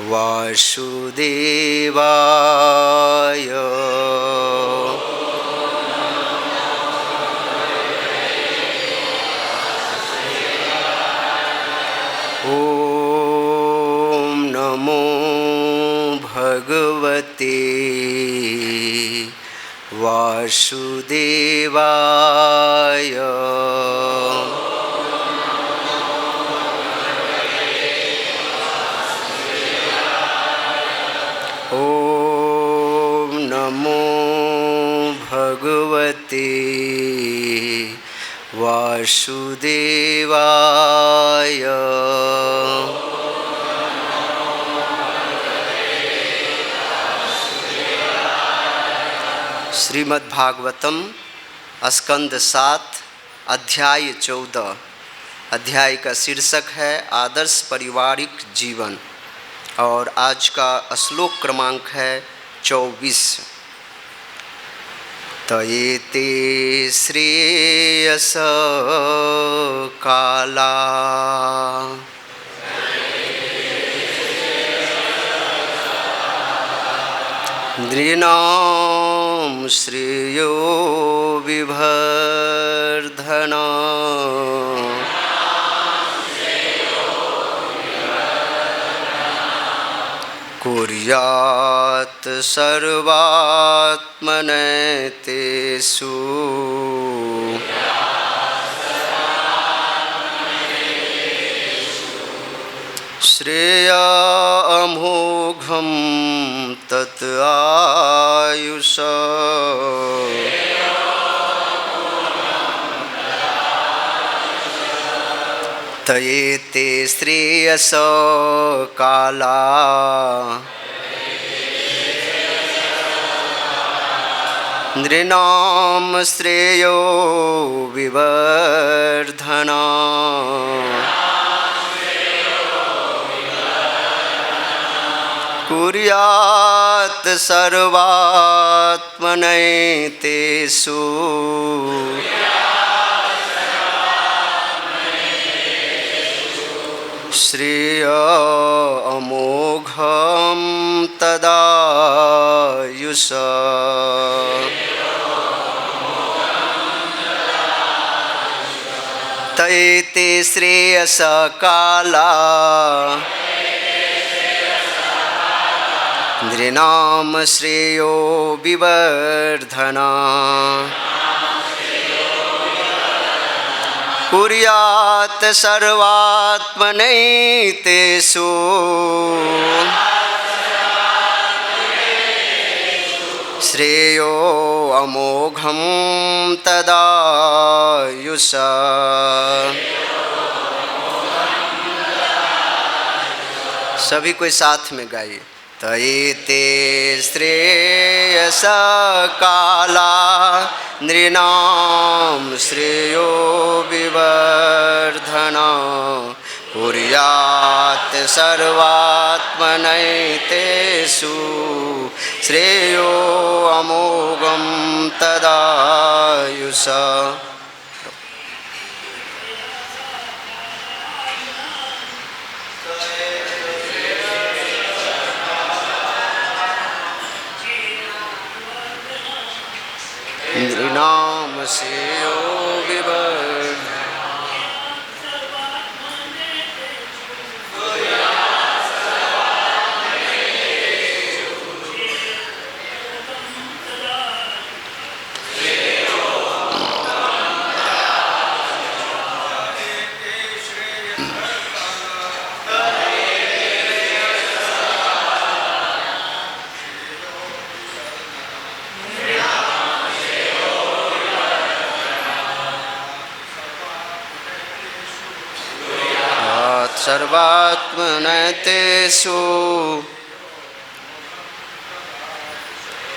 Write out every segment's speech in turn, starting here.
वासुदेवाय। ॐ नमो भगवते वासुदेवाय। ॐ नमो भगवते वासुदेवाय। श्रीमद्भागवतम स्कंद 7 अध्याय 14। अध्याय का शीर्षक है आदर्श पारिवारिक जीवन और आज का श्लोक क्रमांक है 24। तयेते श्रेयस काला नृणां श्रेयो विवर्धना कुर्यात् सर्वात्मनैतेषु श्रेया अमोघं तत् आयुष। तयेते श्रेयस काला नृणां श्रेयो विवर्धना कुर्यात् सर्वात्मनैतेषु श्रेय अमोघं तदायुष। तयेते श्रेयस काला नृणां श्रेयो विवर्धना कुर्यात् सर्वात्मनैतेषु श्रेयो अमोघं तदायुष। सभी कोई साथ में गाइए। तयेते श्रेयस काला नृणां श्रेयो विवर्धना कुर्यात् सर्वात्मनैतेषु श्रेयो अमोघं तदायुष। नृणां श्रेयो विवर्धना सर्वात्मनैतेषु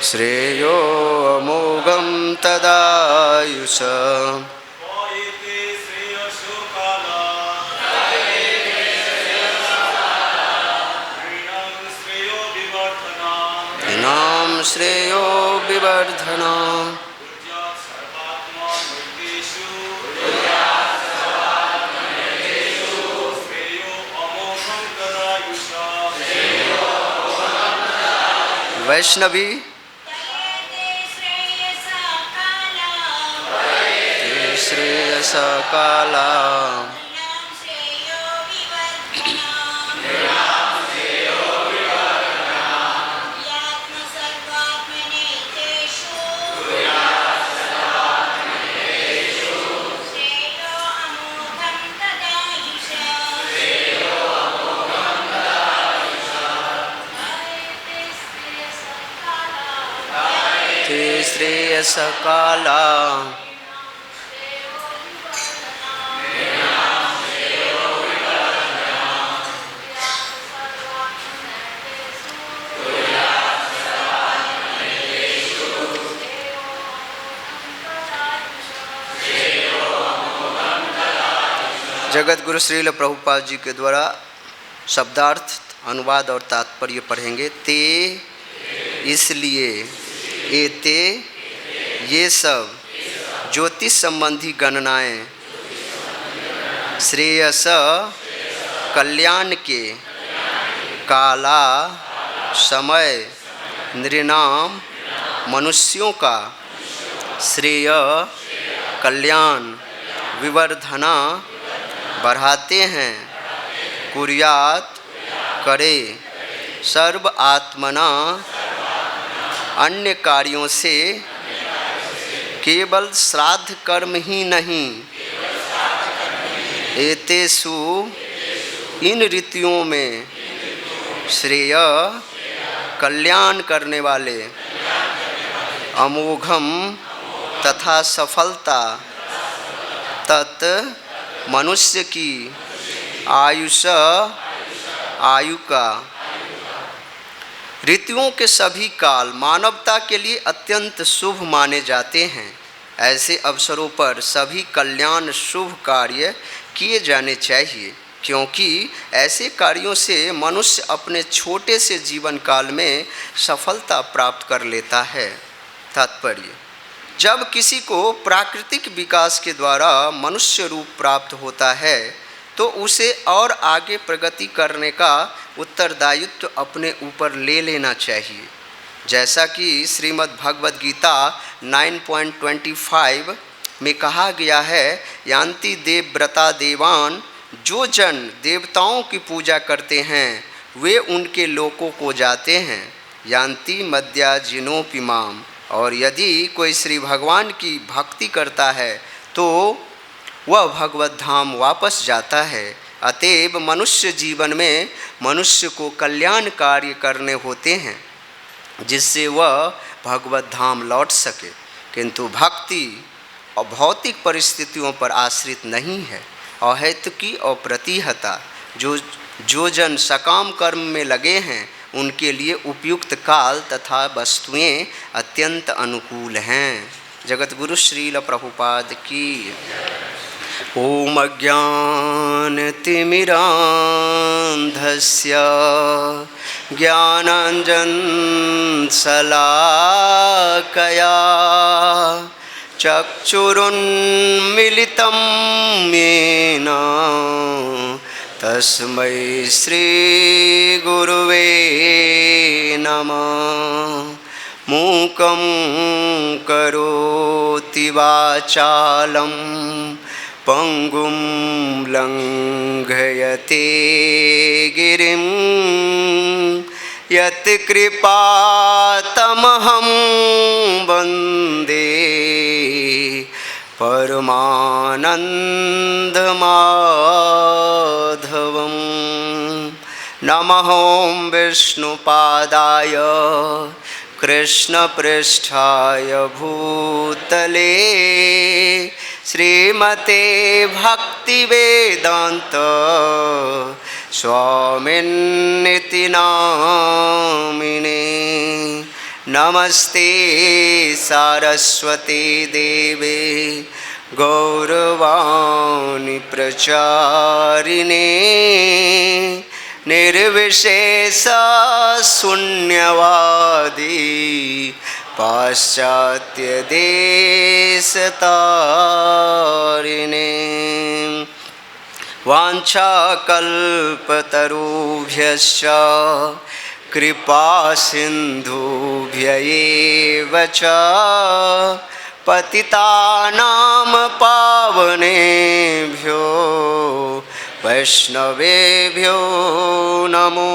श्रेयो अमोघं तदायुष। नृणां श्रेयो विवर्धना वैष्णवी श्रेयस काला श्रेयस काला जगत गुरु श्रील प्रभुपाद जी के द्वारा शब्दार्थ अनुवाद और तात्पर्य पढ़ेंगे। ते इसलिए, एते ये सब ज्योतिष संबंधी गणनाएं श्रेयस कल्याण के काला समय नृणाम मनुष्यों का श्रेय कल्याण विवर्धना बढ़ाते हैं। कुर्यात करे सर्व आत्मना अन्य कार्यों से केवल श्राद्ध कर्म ही नहीं, एतेषु इन रीतियों में श्रेय कल्याण करने वाले अमोघम तथा सफलता तत् मनुष्य की आयु का ऋतुओं के सभी काल मानवता के लिए अत्यंत शुभ माने जाते हैं। ऐसे अवसरों पर सभी कल्याण शुभ कार्य किए जाने चाहिए, क्योंकि ऐसे कार्यों से मनुष्य अपने छोटे से जीवन काल में सफलता प्राप्त कर लेता है। तात्पर्य: जब किसी को प्राकृतिक विकास के द्वारा मनुष्य रूप प्राप्त होता है तो उसे और आगे प्रगति करने का उत्तरदायित्व अपने ऊपर ले लेना चाहिए। जैसा कि श्रीमद् भगवद गीता 9.25 में कहा गया है, यान्ति देवव्रता देवान, जो जन देवताओं की पूजा करते हैं वे उनके लोकों को जाते हैं। यान्ति मद्या जिनोपि माम, और यदि कोई श्री भगवान की भक्ति करता है तो वह भगवत धाम वापस जाता है। अतएव मनुष्य जीवन में मनुष्य को कल्याण कार्य करने होते हैं जिससे वह भगवत धाम लौट सके, किंतु भक्ति और भौतिक परिस्थितियों पर आश्रित नहीं है। अहेतुकी और प्रतिहता जो जन सकाम कर्म में लगे हैं उनके लिए उपयुक्त काल तथा वस्तुएं अत्यंत अनुकूल हैं। जगत गुरु श्रील प्रभुपाद की। ओम अज्ञानतिमिरान्धस्य ज्ञानाञ्जनशलाकया चक्षुरुन्मीलितं येन तस्मै श्रीगुरुवे नमः। मूकं करोति वाचालं पंगुं लंघयते गिरिं यत्कृपातमहं वन्दे परमानन्दमाधवं। नमः विष्णुपादाय कृष्णपृष्ठाय भूतले श्रीमते भक्तिवेदांत स्वामिन्निति नामिने। नमस्ते सारस्वती देवे गौरवाणी प्रचारिणे निर्विशेष शून्यवादी पाश्चात्य देशतारिणे। वाञ्छाकल्पतरुभ्यश्च कृपा सिन्धुभ्यैव च पतितानां पावनेभ्यो वैष्णवेभ्यो नमो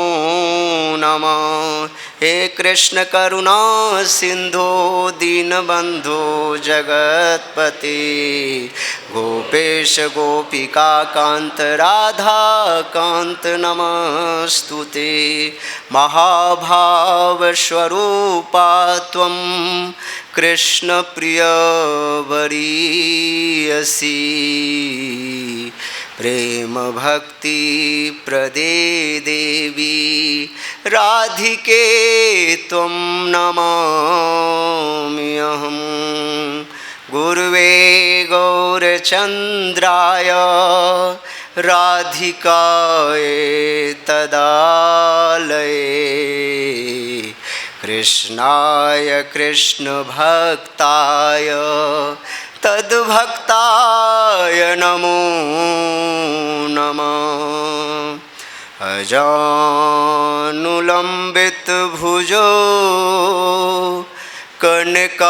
नमः। हे कृष्ण करुणा सिंधो दीनबंधो जगत्पते गोपेश गोपिका कांत राधा कांत नमस्तुते। महाभाव स्वरूपा त्वं कृष्ण प्रिय वरीयसी प्रेम भक्ति प्रदे देवी राधिके त्वं नमाम्यहम्। गुरुवे गौरचन्द्राय राधिकाय तदालये कृष्णाय कृष्ण भक्ताय तद्भक्ताय नमो नमः। अजानुलंबित भुजो कनकावदातो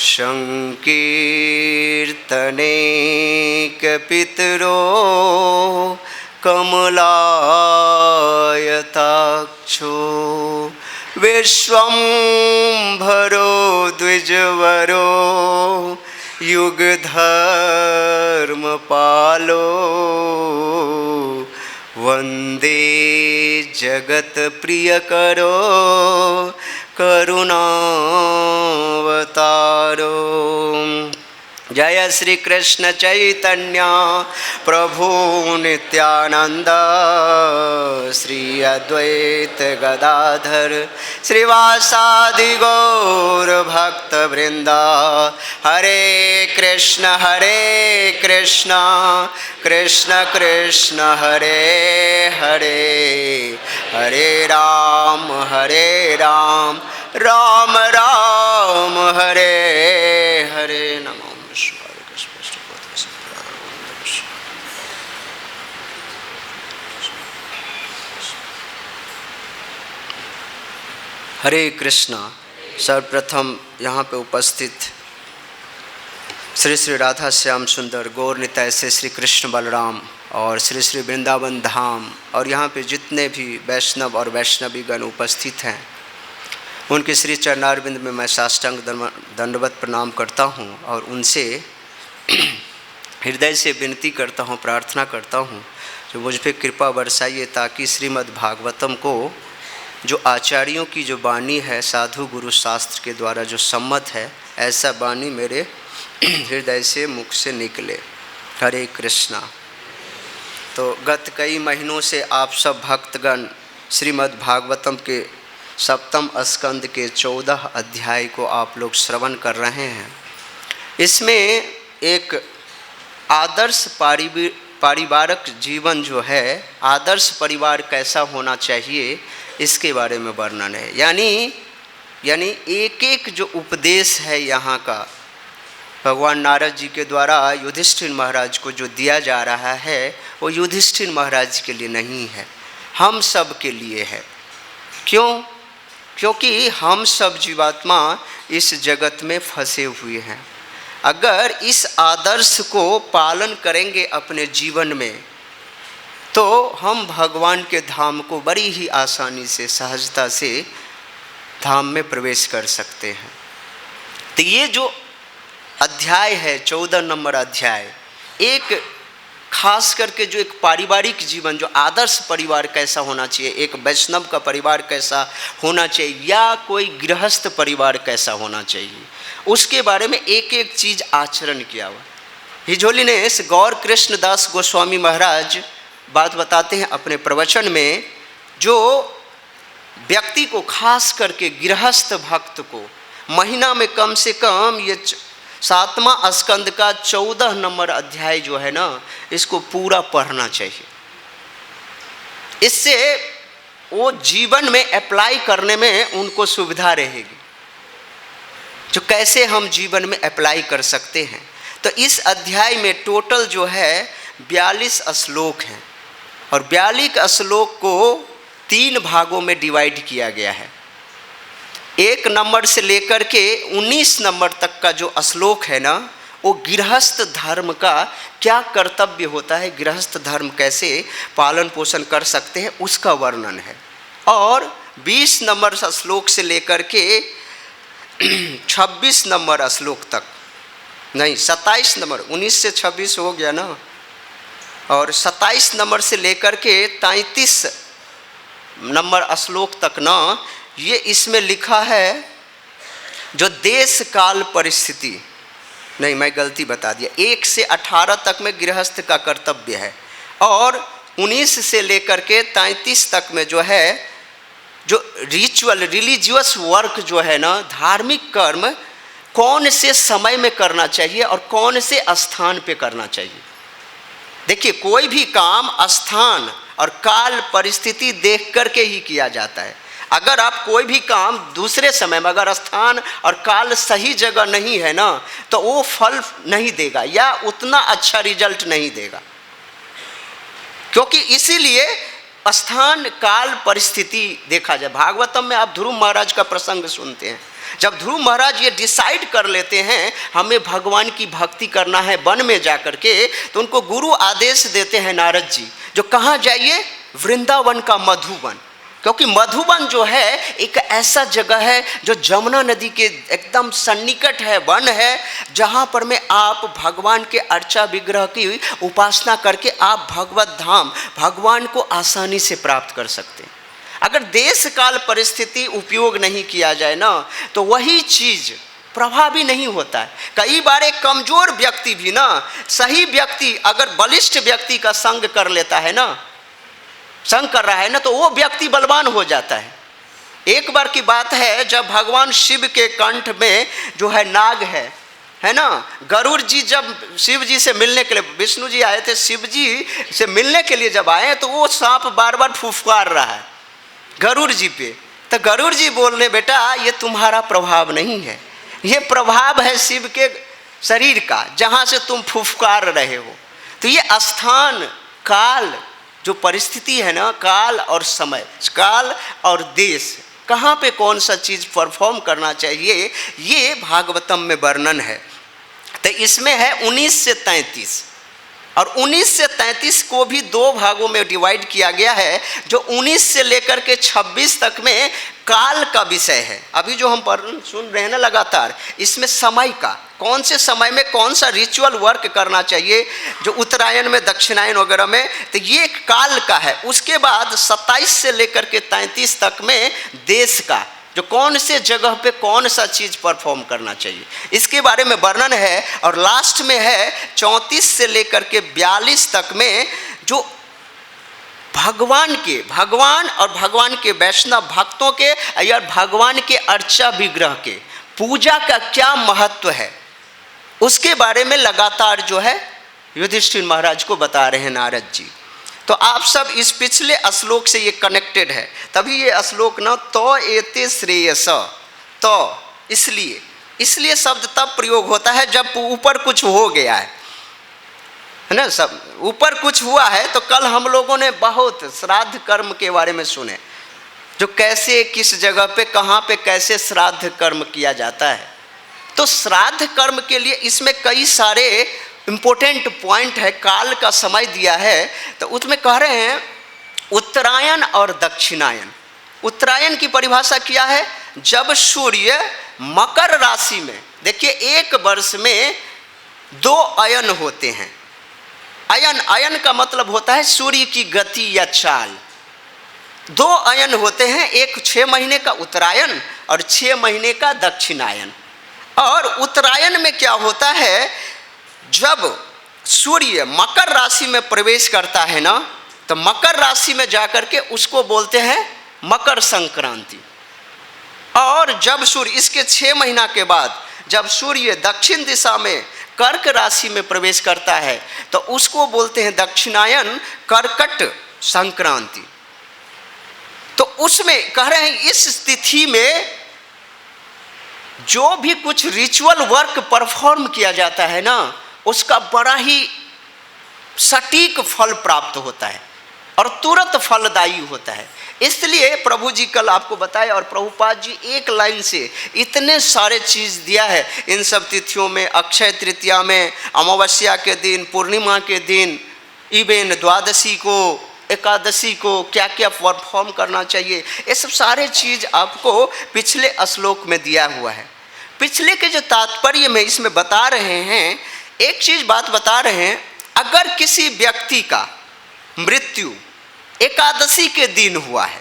संकीर्तनेकपितरो कमलायताक्षो विश्वम्भरो द्विजवरो युगधर्मपालो वन्दे जगत्प्रियकरो करुणावतारो। जय श्री कृष्ण चैतन्य प्रभु नित्यानंद श्री अद्वैत गदाधर श्रीवासादि गौर भक्त वृंदा। हरे कृष्ण कृष्ण कृष्ण हरे हरे हरे राम राम राम हरे हरे। नमो हरे कृष्णा। सर्वप्रथम यहाँ पे उपस्थित श्री श्री राधा श्याम सुंदर गौर निताय से श्री कृष्ण बलराम और श्री श्री वृंदावन धाम और यहाँ पे जितने भी वैष्णव और वैष्णवीगण उपस्थित हैं उनके श्री चरणारविंद में मैं साष्टांग दंडवत प्रणाम करता हूँ और उनसे हृदय से विनती करता हूँ, प्रार्थना करता हूँ जो मुझ पर कृपा बरसाइए ताकि श्रीमद् भागवतम को जो आचार्यों की जो वाणी है साधु गुरु शास्त्र के द्वारा जो सम्मत है ऐसा वाणी मेरे हृदय से मुख से निकले। हरे कृष्णा। तो गत कई महीनों से आप सब भक्तगण श्रीमद् भागवतम के सप्तम स्कंद के 14 अध्याय को आप लोग श्रवण कर रहे हैं। इसमें एक आदर्श पारिवारिक जीवन जो है, आदर्श परिवार कैसा होना चाहिए इसके बारे में वर्णन है। यानी एक एक जो उपदेश है यहाँ का भगवान नारद जी के द्वारा युधिष्ठिर महाराज को जो दिया जा रहा है वो युधिष्ठिर महाराज के लिए नहीं है, हम सब के लिए है। क्यों? क्योंकि हम सब जीवात्मा इस जगत में फंसे हुए हैं। अगर इस आदर्श को पालन करेंगे अपने जीवन में तो हम भगवान के धाम को बड़ी ही आसानी से सहजता से धाम में प्रवेश कर सकते हैं। तो ये जो अध्याय है 14 नंबर अध्याय, एक खास करके जो एक पारिवारिक जीवन, जो आदर्श परिवार कैसा होना चाहिए, एक वैष्णव का परिवार कैसा होना चाहिए या कोई गृहस्थ परिवार कैसा होना चाहिए, उसके बारे में एक एक चीज़ आचरण किया हुआ। हिजोली ने इस गौर कृष्ण दास गोस्वामी महाराज बात बताते हैं अपने प्रवचन में, जो व्यक्ति को खास करके गृहस्थ भक्त को महीना में कम से कम ये 7वां स्कंद का 14 नंबर अध्याय जो है ना, इसको पूरा पढ़ना चाहिए। इससे वो जीवन में अप्लाई करने में उनको सुविधा रहेगी, जो कैसे हम जीवन में अप्लाई कर सकते हैं। तो इस अध्याय में टोटल जो है 42 श्लोक हैं और 42 श्लोक को 3 भागों में डिवाइड किया गया है। 1 नंबर से लेकर के 19 नंबर तक का जो श्लोक है ना, वो गृहस्थ धर्म का क्या कर्तव्य होता है, गृहस्थ धर्म कैसे पालन पोषण कर सकते हैं, उसका वर्णन है। और 20 नंबर श्लोक से लेकर के 26 नंबर श्लोक तक, नहीं 27 नंबर, 19 से 26 हो गया ना, और 27 नंबर से लेकर के 33 नंबर श्लोक तक ना, ये इसमें लिखा है जो देश काल परिस्थिति, नहीं मैं गलती बता दिया, 1 से 18 तक में गृहस्थ का कर्तव्य है, और 19 से लेकर के 33 तक में जो है जो रिचुअल रिलीजियस वर्क जो है ना, धार्मिक कर्म कौन से समय में करना चाहिए और कौन से स्थान पे करना चाहिए। देखिए कोई भी काम स्थान और काल परिस्थिति देख करके ही किया जाता है। अगर आप कोई भी काम दूसरे समय में अगर स्थान और काल सही जगह नहीं है ना, तो वो फल नहीं देगा या उतना अच्छा रिजल्ट नहीं देगा। क्योंकि इसीलिए स्थान काल परिस्थिति देखा जाए। भागवतम में आप ध्रुव महाराज का प्रसंग सुनते हैं। जब ध्रुव महाराज ये डिसाइड कर लेते हैं हमें भगवान की भक्ति करना है वन में जाकर के, तो उनको गुरु आदेश देते हैं नारद जी, जो कहाँ जाइए, वृंदावन का मधुवन। क्योंकि मधुवन जो है एक ऐसा जगह है जो जमुना नदी के एकदम सन्निकट है, वन है, जहाँ पर में आप भगवान के अर्चा विग्रह की उपासना करके आप भगवत धाम भगवान को आसानी से प्राप्त कर सकते हैं। अगर देश काल परिस्थिति उपयोग नहीं किया जाए ना, तो वही चीज़ प्रभावी नहीं होता है। कई बार एक कमज़ोर व्यक्ति भी ना, सही व्यक्ति अगर बलिष्ठ व्यक्ति का संग कर लेता है ना, संग कर रहा है ना, तो वो व्यक्ति बलवान हो जाता है। एक बार की बात है, जब भगवान शिव के कंठ में जो है नाग है ना, गरुड़ जी जब शिव जी से मिलने के लिए, विष्णु जी आए थे शिव जी से मिलने के लिए, जब आए तो वो सांप बार बार फुफकार रहा है गरुड़ जी पे। तो गरुड़ जी बोल रहे, बेटा ये तुम्हारा प्रभाव नहीं है, ये प्रभाव है शिव के शरीर का, जहाँ से तुम फुफकार रहे हो। तो ये स्थान काल जो परिस्थिति है ना, काल और समय, काल और देश, कहाँ पे कौन सा चीज़ परफॉर्म करना चाहिए, ये भागवतम में वर्णन है। तो इसमें है 19 से 33, और 19 से 33 को भी 2 भागों में डिवाइड किया गया है। जो 19 से लेकर के 26 तक में काल का विषय है। अभी जो हम सुन रहे हैं ना लगातार, इसमें समय का, कौन से समय में कौन सा रिचुअल वर्क करना चाहिए, जो उत्तरायण में दक्षिणायन वगैरह में, तो ये काल का है। उसके बाद 27 से लेकर के 33 तक में देश का, जो कौन से जगह पे कौन सा चीज़ परफॉर्म करना चाहिए, इसके बारे में वर्णन है। और लास्ट में है 34 से लेकर के 42 तक में, जो भगवान और भगवान के वैष्णव भक्तों के या भगवान के अर्चा विग्रह के पूजा का क्या महत्व है, उसके बारे में लगातार जो है युधिष्ठिर महाराज को बता रहे हैं नारद जी। तो आप सब इस पिछले श्लोक से ये कनेक्टेड है, तभी ये श्लोक ना तो एते श्रेयस, तो इसलिए शब्द तब प्रयोग होता है जब ऊपर कुछ हो गया है ना, सब ऊपर कुछ हुआ है। तो कल हम लोगों ने बहुत श्राद्ध कर्म के बारे में सुने, जो कैसे किस जगह पे कहाँ पे कैसे श्राद्ध कर्म किया जाता है। तो श्राद्ध कर्म के लिए इसमें कई सारे इम्पोर्टेंट पॉइंट है, काल का समय दिया है। तो उसमें कह रहे हैं उत्तरायण और दक्षिणायन। उत्तरायण की परिभाषा क्या है, जब सूर्य मकर राशि में, देखिए एक वर्ष में 2 अयन होते हैं। अयन का मतलब होता है सूर्य की गति या चाल। 2 अयन होते हैं, एक 6 महीने का उत्तरायण और 6 महीने का दक्षिणायन। और उत्तरायण में क्या होता है, जब सूर्य मकर राशि में प्रवेश करता है ना, तो मकर राशि में जाकर के उसको बोलते हैं मकर संक्रांति। और जब सूर्य इसके 6 महीना के बाद जब सूर्य दक्षिण दिशा में कर्क राशि में प्रवेश करता है, तो उसको बोलते हैं दक्षिणायन, कर्कट संक्रांति। तो उसमें कह रहे हैं इस तिथि में जो भी कुछ रिचुअल वर्क परफॉर्म किया जाता है ना, उसका बड़ा ही सटीक फल प्राप्त होता है और तुरंत फलदायी होता है। इसलिए प्रभु जी कल आपको बताए और प्रभुपाद जी एक लाइन से इतने सारे चीज़ दिया है। इन सब तिथियों में, अक्षय तृतीया में, अमावस्या के दिन, पूर्णिमा के दिन, इवेन द्वादशी को, एकादशी को क्या क्या परफॉर्म करना चाहिए, ये सब सारे चीज़ आपको पिछले श्लोक में दिया हुआ है। पिछले के जो तात्पर्य में इसमें बता रहे हैं, एक चीज़ बात बता रहे हैं, अगर किसी व्यक्ति का मृत्यु एकादशी के दिन हुआ है,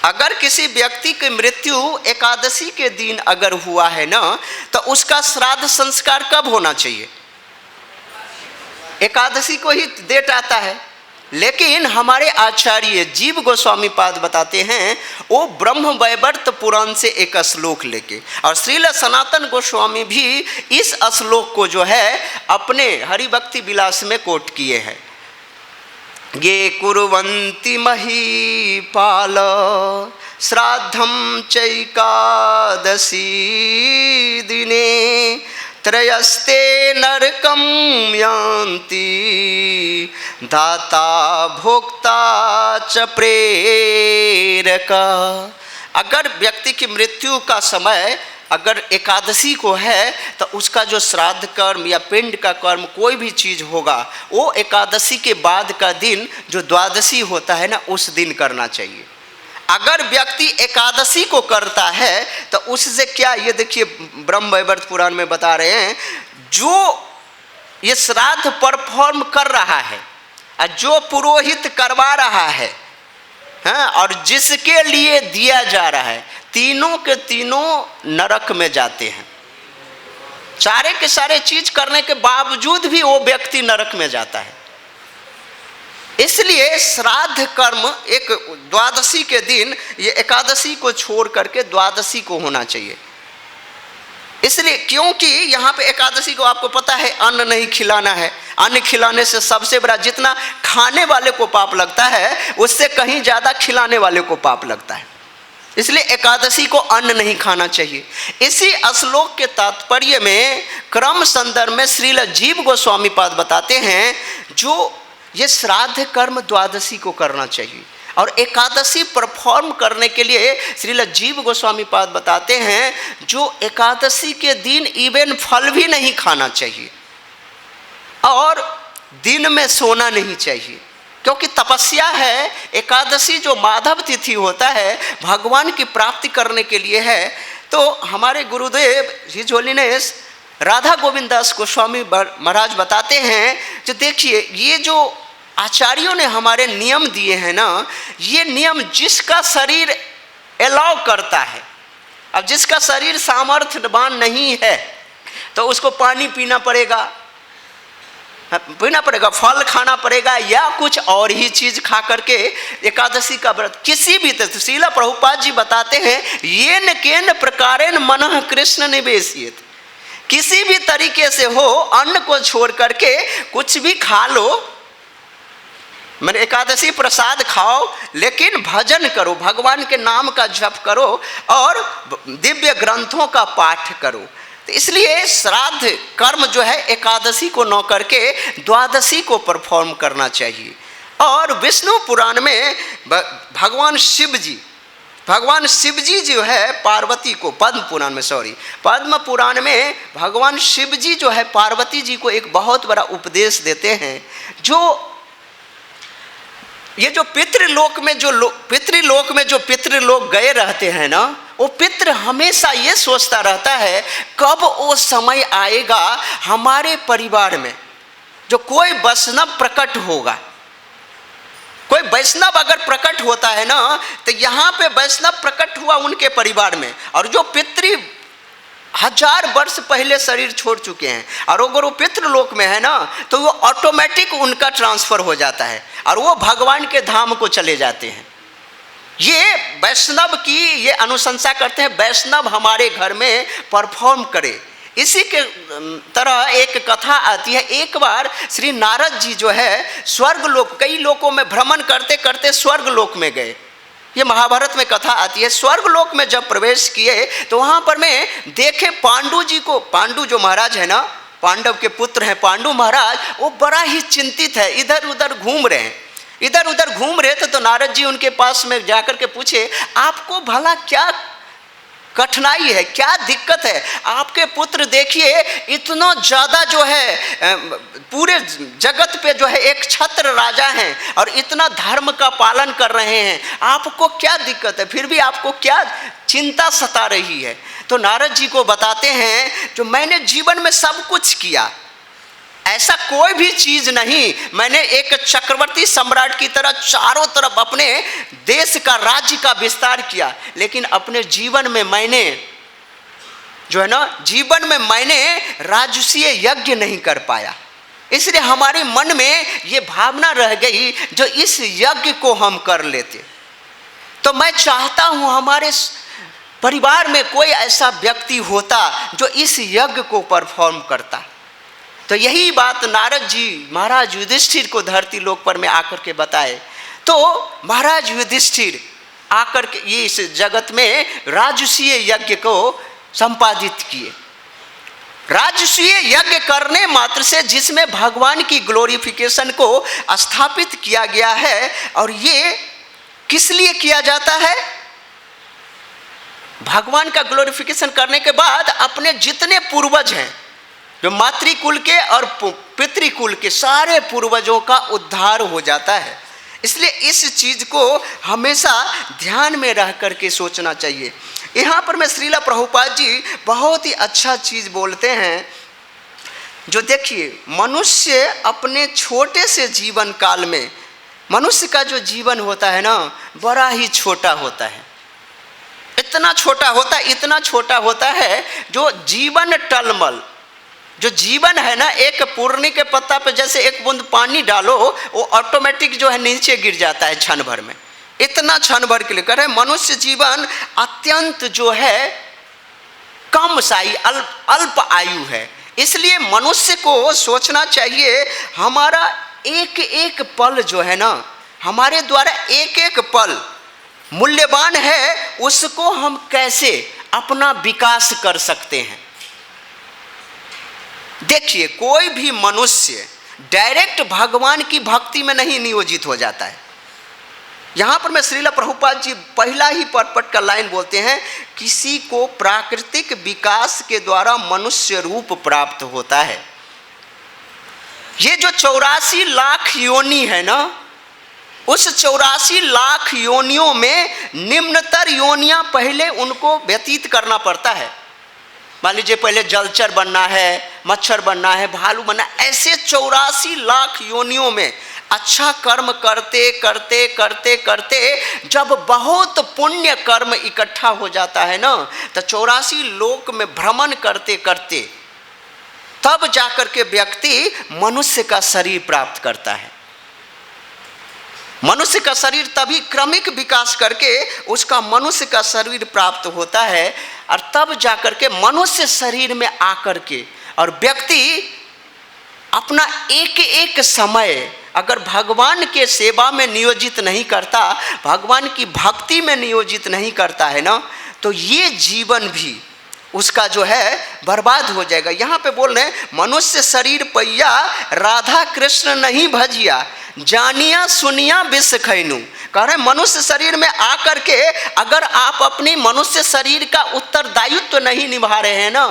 अगर किसी व्यक्ति की मृत्यु एकादशी के दिन अगर हुआ है ना, तो उसका श्राद्ध संस्कार कब होना चाहिए? एकादशी को ही डेट आता है। लेकिन हमारे आचार्य जीव गोस्वामी पाद बताते हैं, वो ब्रह्म वैवर्त पुराण से एक श्लोक लेके, और श्रील सनातन गोस्वामी भी इस श्लोक को जो है अपने हरिभक्ति विलास में कोट किए हैं। ये कुर्वन्ति महीपाल श्राद्धं चैकादशी दिने त्रयस्ते नरकं यान्ति दाता भोक्ता च प्रेरक। अगर व्यक्ति की मृत्यु का समय अगर एकादशी को है, तो उसका जो श्राद्ध कर्म या पिंड का कर्म कोई भी चीज़ होगा, वो एकादशी के बाद का दिन जो द्वादशी होता है ना, उस दिन करना चाहिए। अगर व्यक्ति एकादशी को करता है तो उससे क्या, ये देखिए ब्रह्म वैवर्त पुराण में बता रहे हैं, जो ये श्राद्ध परफॉर्म कर रहा है और जो पुरोहित करवा रहा है, हाँ, और जिसके लिए दिया जा रहा है, तीनों के तीनों नरक में जाते हैं। सारे के सारे चीज करने के बावजूद भी वो व्यक्ति नरक में जाता है। इसलिए श्राद्ध कर्म एक द्वादशी के दिन, ये एकादशी को छोड़ करके द्वादशी को होना चाहिए। इसलिए क्योंकि यहाँ पे एकादशी को आपको पता है अन्न नहीं खिलाना है। अन्न खिलाने से सबसे बड़ा, जितना खाने वाले को पाप लगता है उससे कहीं ज़्यादा खिलाने वाले को पाप लगता है। इसलिए एकादशी को अन्न नहीं खाना चाहिए। इसी श्लोक के तात्पर्य में क्रम संदर्भ में श्रील जीव गोस्वामी पाद बताते हैं, जो ये श्राद्ध कर्म द्वादशी को करना चाहिए, और एकादशी परफॉर्म करने के लिए श्रील जीव गोस्वामी पाद बताते हैं, जो एकादशी के दिन इवन फल भी नहीं खाना चाहिए और दिन में सोना नहीं चाहिए, क्योंकि तपस्या है। एकादशी जो माधव तिथि होता है भगवान की प्राप्ति करने के लिए है। तो हमारे गुरुदेव हिज होलीनेस राधा गोविंद दास गोस्वामी महाराज बताते हैं, जो देखिए ये जो आचार्यों ने हमारे नियम दिए हैं ना, ये नियम जिसका शरीर अलाउ करता है, अब जिसका शरीर सामर्थ्यवान नहीं है तो उसको पानी पीना पड़ेगा, फल खाना पड़ेगा, या कुछ और ही चीज खा करके एकादशी का व्रत किसी भी तरह। श्रील प्रभुपाद जी बताते हैं, ये न केन प्रकारेण मनः कृष्ण निवेशित, किसी भी तरीके से हो अन्न को छोड़ करके कुछ भी खा लो, मैंने एकादशी प्रसाद खाओ, लेकिन भजन करो, भगवान के नाम का जप करो और दिव्य ग्रंथों का पाठ करो। तो इसलिए श्राद्ध कर्म जो है एकादशी को न करके द्वादशी को परफॉर्म करना चाहिए। और विष्णु पुराण में भगवान शिव जी जो है पार्वती को, पद्म पुराण में भगवान शिव जी जो है पार्वती जी को एक बहुत बड़ा उपदेश देते हैं, जो ये जो पितृलोक में जो पितृलोक गए रहते हैं ना, वो पितृ हमेशा ये सोचता रहता है कब वो समय आएगा हमारे परिवार में जो कोई वैष्णव प्रकट होगा। कोई वैष्णव अगर प्रकट होता है ना, तो यहाँ पे वैष्णव प्रकट हुआ उनके परिवार में, और जो पितृ 1000 वर्ष पहले शरीर छोड़ चुके हैं, और अगर वो पितृलोक में है ना, तो वो ऑटोमेटिक उनका ट्रांसफर हो जाता है और वो भगवान के धाम को चले जाते हैं। ये वैष्णव की ये अनुशंसा करते हैं, वैष्णव हमारे घर में परफॉर्म करे। इसी के तरह एक कथा आती है, एक बार श्री नारद जी जो है स्वर्ग लोक, कई लोकों में भ्रमण करते करते स्वर्ग लोक में गए। ये महाभारत में कथा आती है। स्वर्ग लोक में जब प्रवेश किए तो वहाँ पर में देखे पांडु जी को, पांडु जो महाराज है ना, पांडव के पुत्र हैं पांडु महाराज, वो बड़ा ही चिंतित है, इधर उधर घूम रहे हैं। इधर उधर घूम रहे थे तो नारद जी उनके पास में जाकर के पूछे, आपको भला क्या कठिनाई है, क्या दिक्कत है? आपके पुत्र देखिए इतना ज़्यादा जो है पूरे जगत पे जो है एक छत्र राजा हैं और इतना धर्म का पालन कर रहे हैं, आपको क्या दिक्कत है? फिर भी आपको क्या चिंता सता रही है? तो नारद जी को बताते हैं, जो मैंने जीवन में सब कुछ किया, ऐसा कोई भी चीज नहीं, मैंने एक चक्रवर्ती सम्राट की तरह चारों तरफ अपने देश का राज्य का विस्तार किया, लेकिन अपने जीवन में मैंने जो है ना, जीवन में मैंने राजसूय यज्ञ नहीं कर पाया। इसलिए हमारे मन में ये भावना रह गई, जो इस यज्ञ को हम कर लेते। तो मैं चाहता हूं हमारे परिवार में कोई ऐसा व्यक्ति होता जो इस यज्ञ को परफॉर्म करता। तो यही बात नारद जी महाराज युधिष्ठिर को धरती लोक पर में आकर के बताए। तो महाराज युधिष्ठिर आकर के ये इस जगत में राजसूय यज्ञ को संपादित किए। राजसूय यज्ञ करने मात्र से जिसमें भगवान की ग्लोरिफिकेशन को स्थापित किया गया है, और ये किस लिए किया जाता है? भगवान का ग्लोरिफिकेशन करने के बाद अपने जितने पूर्वज हैं, जो मातृकुल के और पितृकुल के सारे पूर्वजों का उद्धार हो जाता है। इसलिए इस चीज को हमेशा ध्यान में रह करके सोचना चाहिए। यहाँ पर मैं श्रीला प्रभुपाद जी बहुत ही अच्छा चीज बोलते हैं, जो देखिए मनुष्य अपने छोटे से जीवन काल में, मनुष्य का जो जीवन होता है ना, बड़ा ही छोटा होता है, इतना छोटा होता है, इतना छोटा होता है, जो जीवन टलमल, जो जीवन है ना, एक पूर्णी के पत्ता पे जैसे एक बूंद पानी डालो, वो ऑटोमेटिक जो है नीचे गिर जाता है क्षण भर में। इतना क्षण भर के लिए कर मनुष्य जीवन अत्यंत जो है कम साई अल्प आयु है। इसलिए मनुष्य को सोचना चाहिए, हमारा एक एक पल जो है ना, हमारे द्वारा एक एक पल मूल्यवान है, उसको हम कैसे अपना विकास कर सकते हैं। देखिए कोई भी मनुष्य डायरेक्ट भगवान की भक्ति में नहीं नियोजित हो जाता है। यहाँ पर मैं श्रीला प्रभुपाद जी पहला ही परपट का लाइन बोलते हैं, किसी को प्राकृतिक विकास के द्वारा मनुष्य रूप प्राप्त होता है। ये जो 84 लाख योनि है ना, उस 84 लाख योनियों में निम्नतर योनियां पहले उनको व्यतीत करना पड़ता है। मान लीजिए पहले जलचर बनना है, मच्छर बनना है, भालू बनना, ऐसे 84 लाख योनियों में अच्छा कर्म करते करते करते करते जब बहुत पुण्य कर्म इकट्ठा हो जाता है ना, तो 84 लोक में भ्रमण करते करते तब जाकर के व्यक्ति मनुष्य का शरीर प्राप्त करता है। मनुष्य का शरीर तभी क्रमिक विकास करके उसका मनुष्य का शरीर प्राप्त होता है, और तब जाकर के मनुष्य शरीर में आकर के और व्यक्ति अपना एक एक समय अगर भगवान के सेवा में नियोजित नहीं करता, भगवान की भक्ति में नियोजित नहीं करता है ना, तो ये जीवन भी उसका जो है बर्बाद हो जाएगा। यहाँ पे बोल रहे हैं, मनुष्य शरीर पैया राधा कृष्ण नहीं भजिया, जानिया सुनिया विष खैनू। कह रहे मनुष्य शरीर में आकर के अगर आप अपनी मनुष्य शरीर का उत्तरदायित्व तो नहीं निभा रहे हैं ना,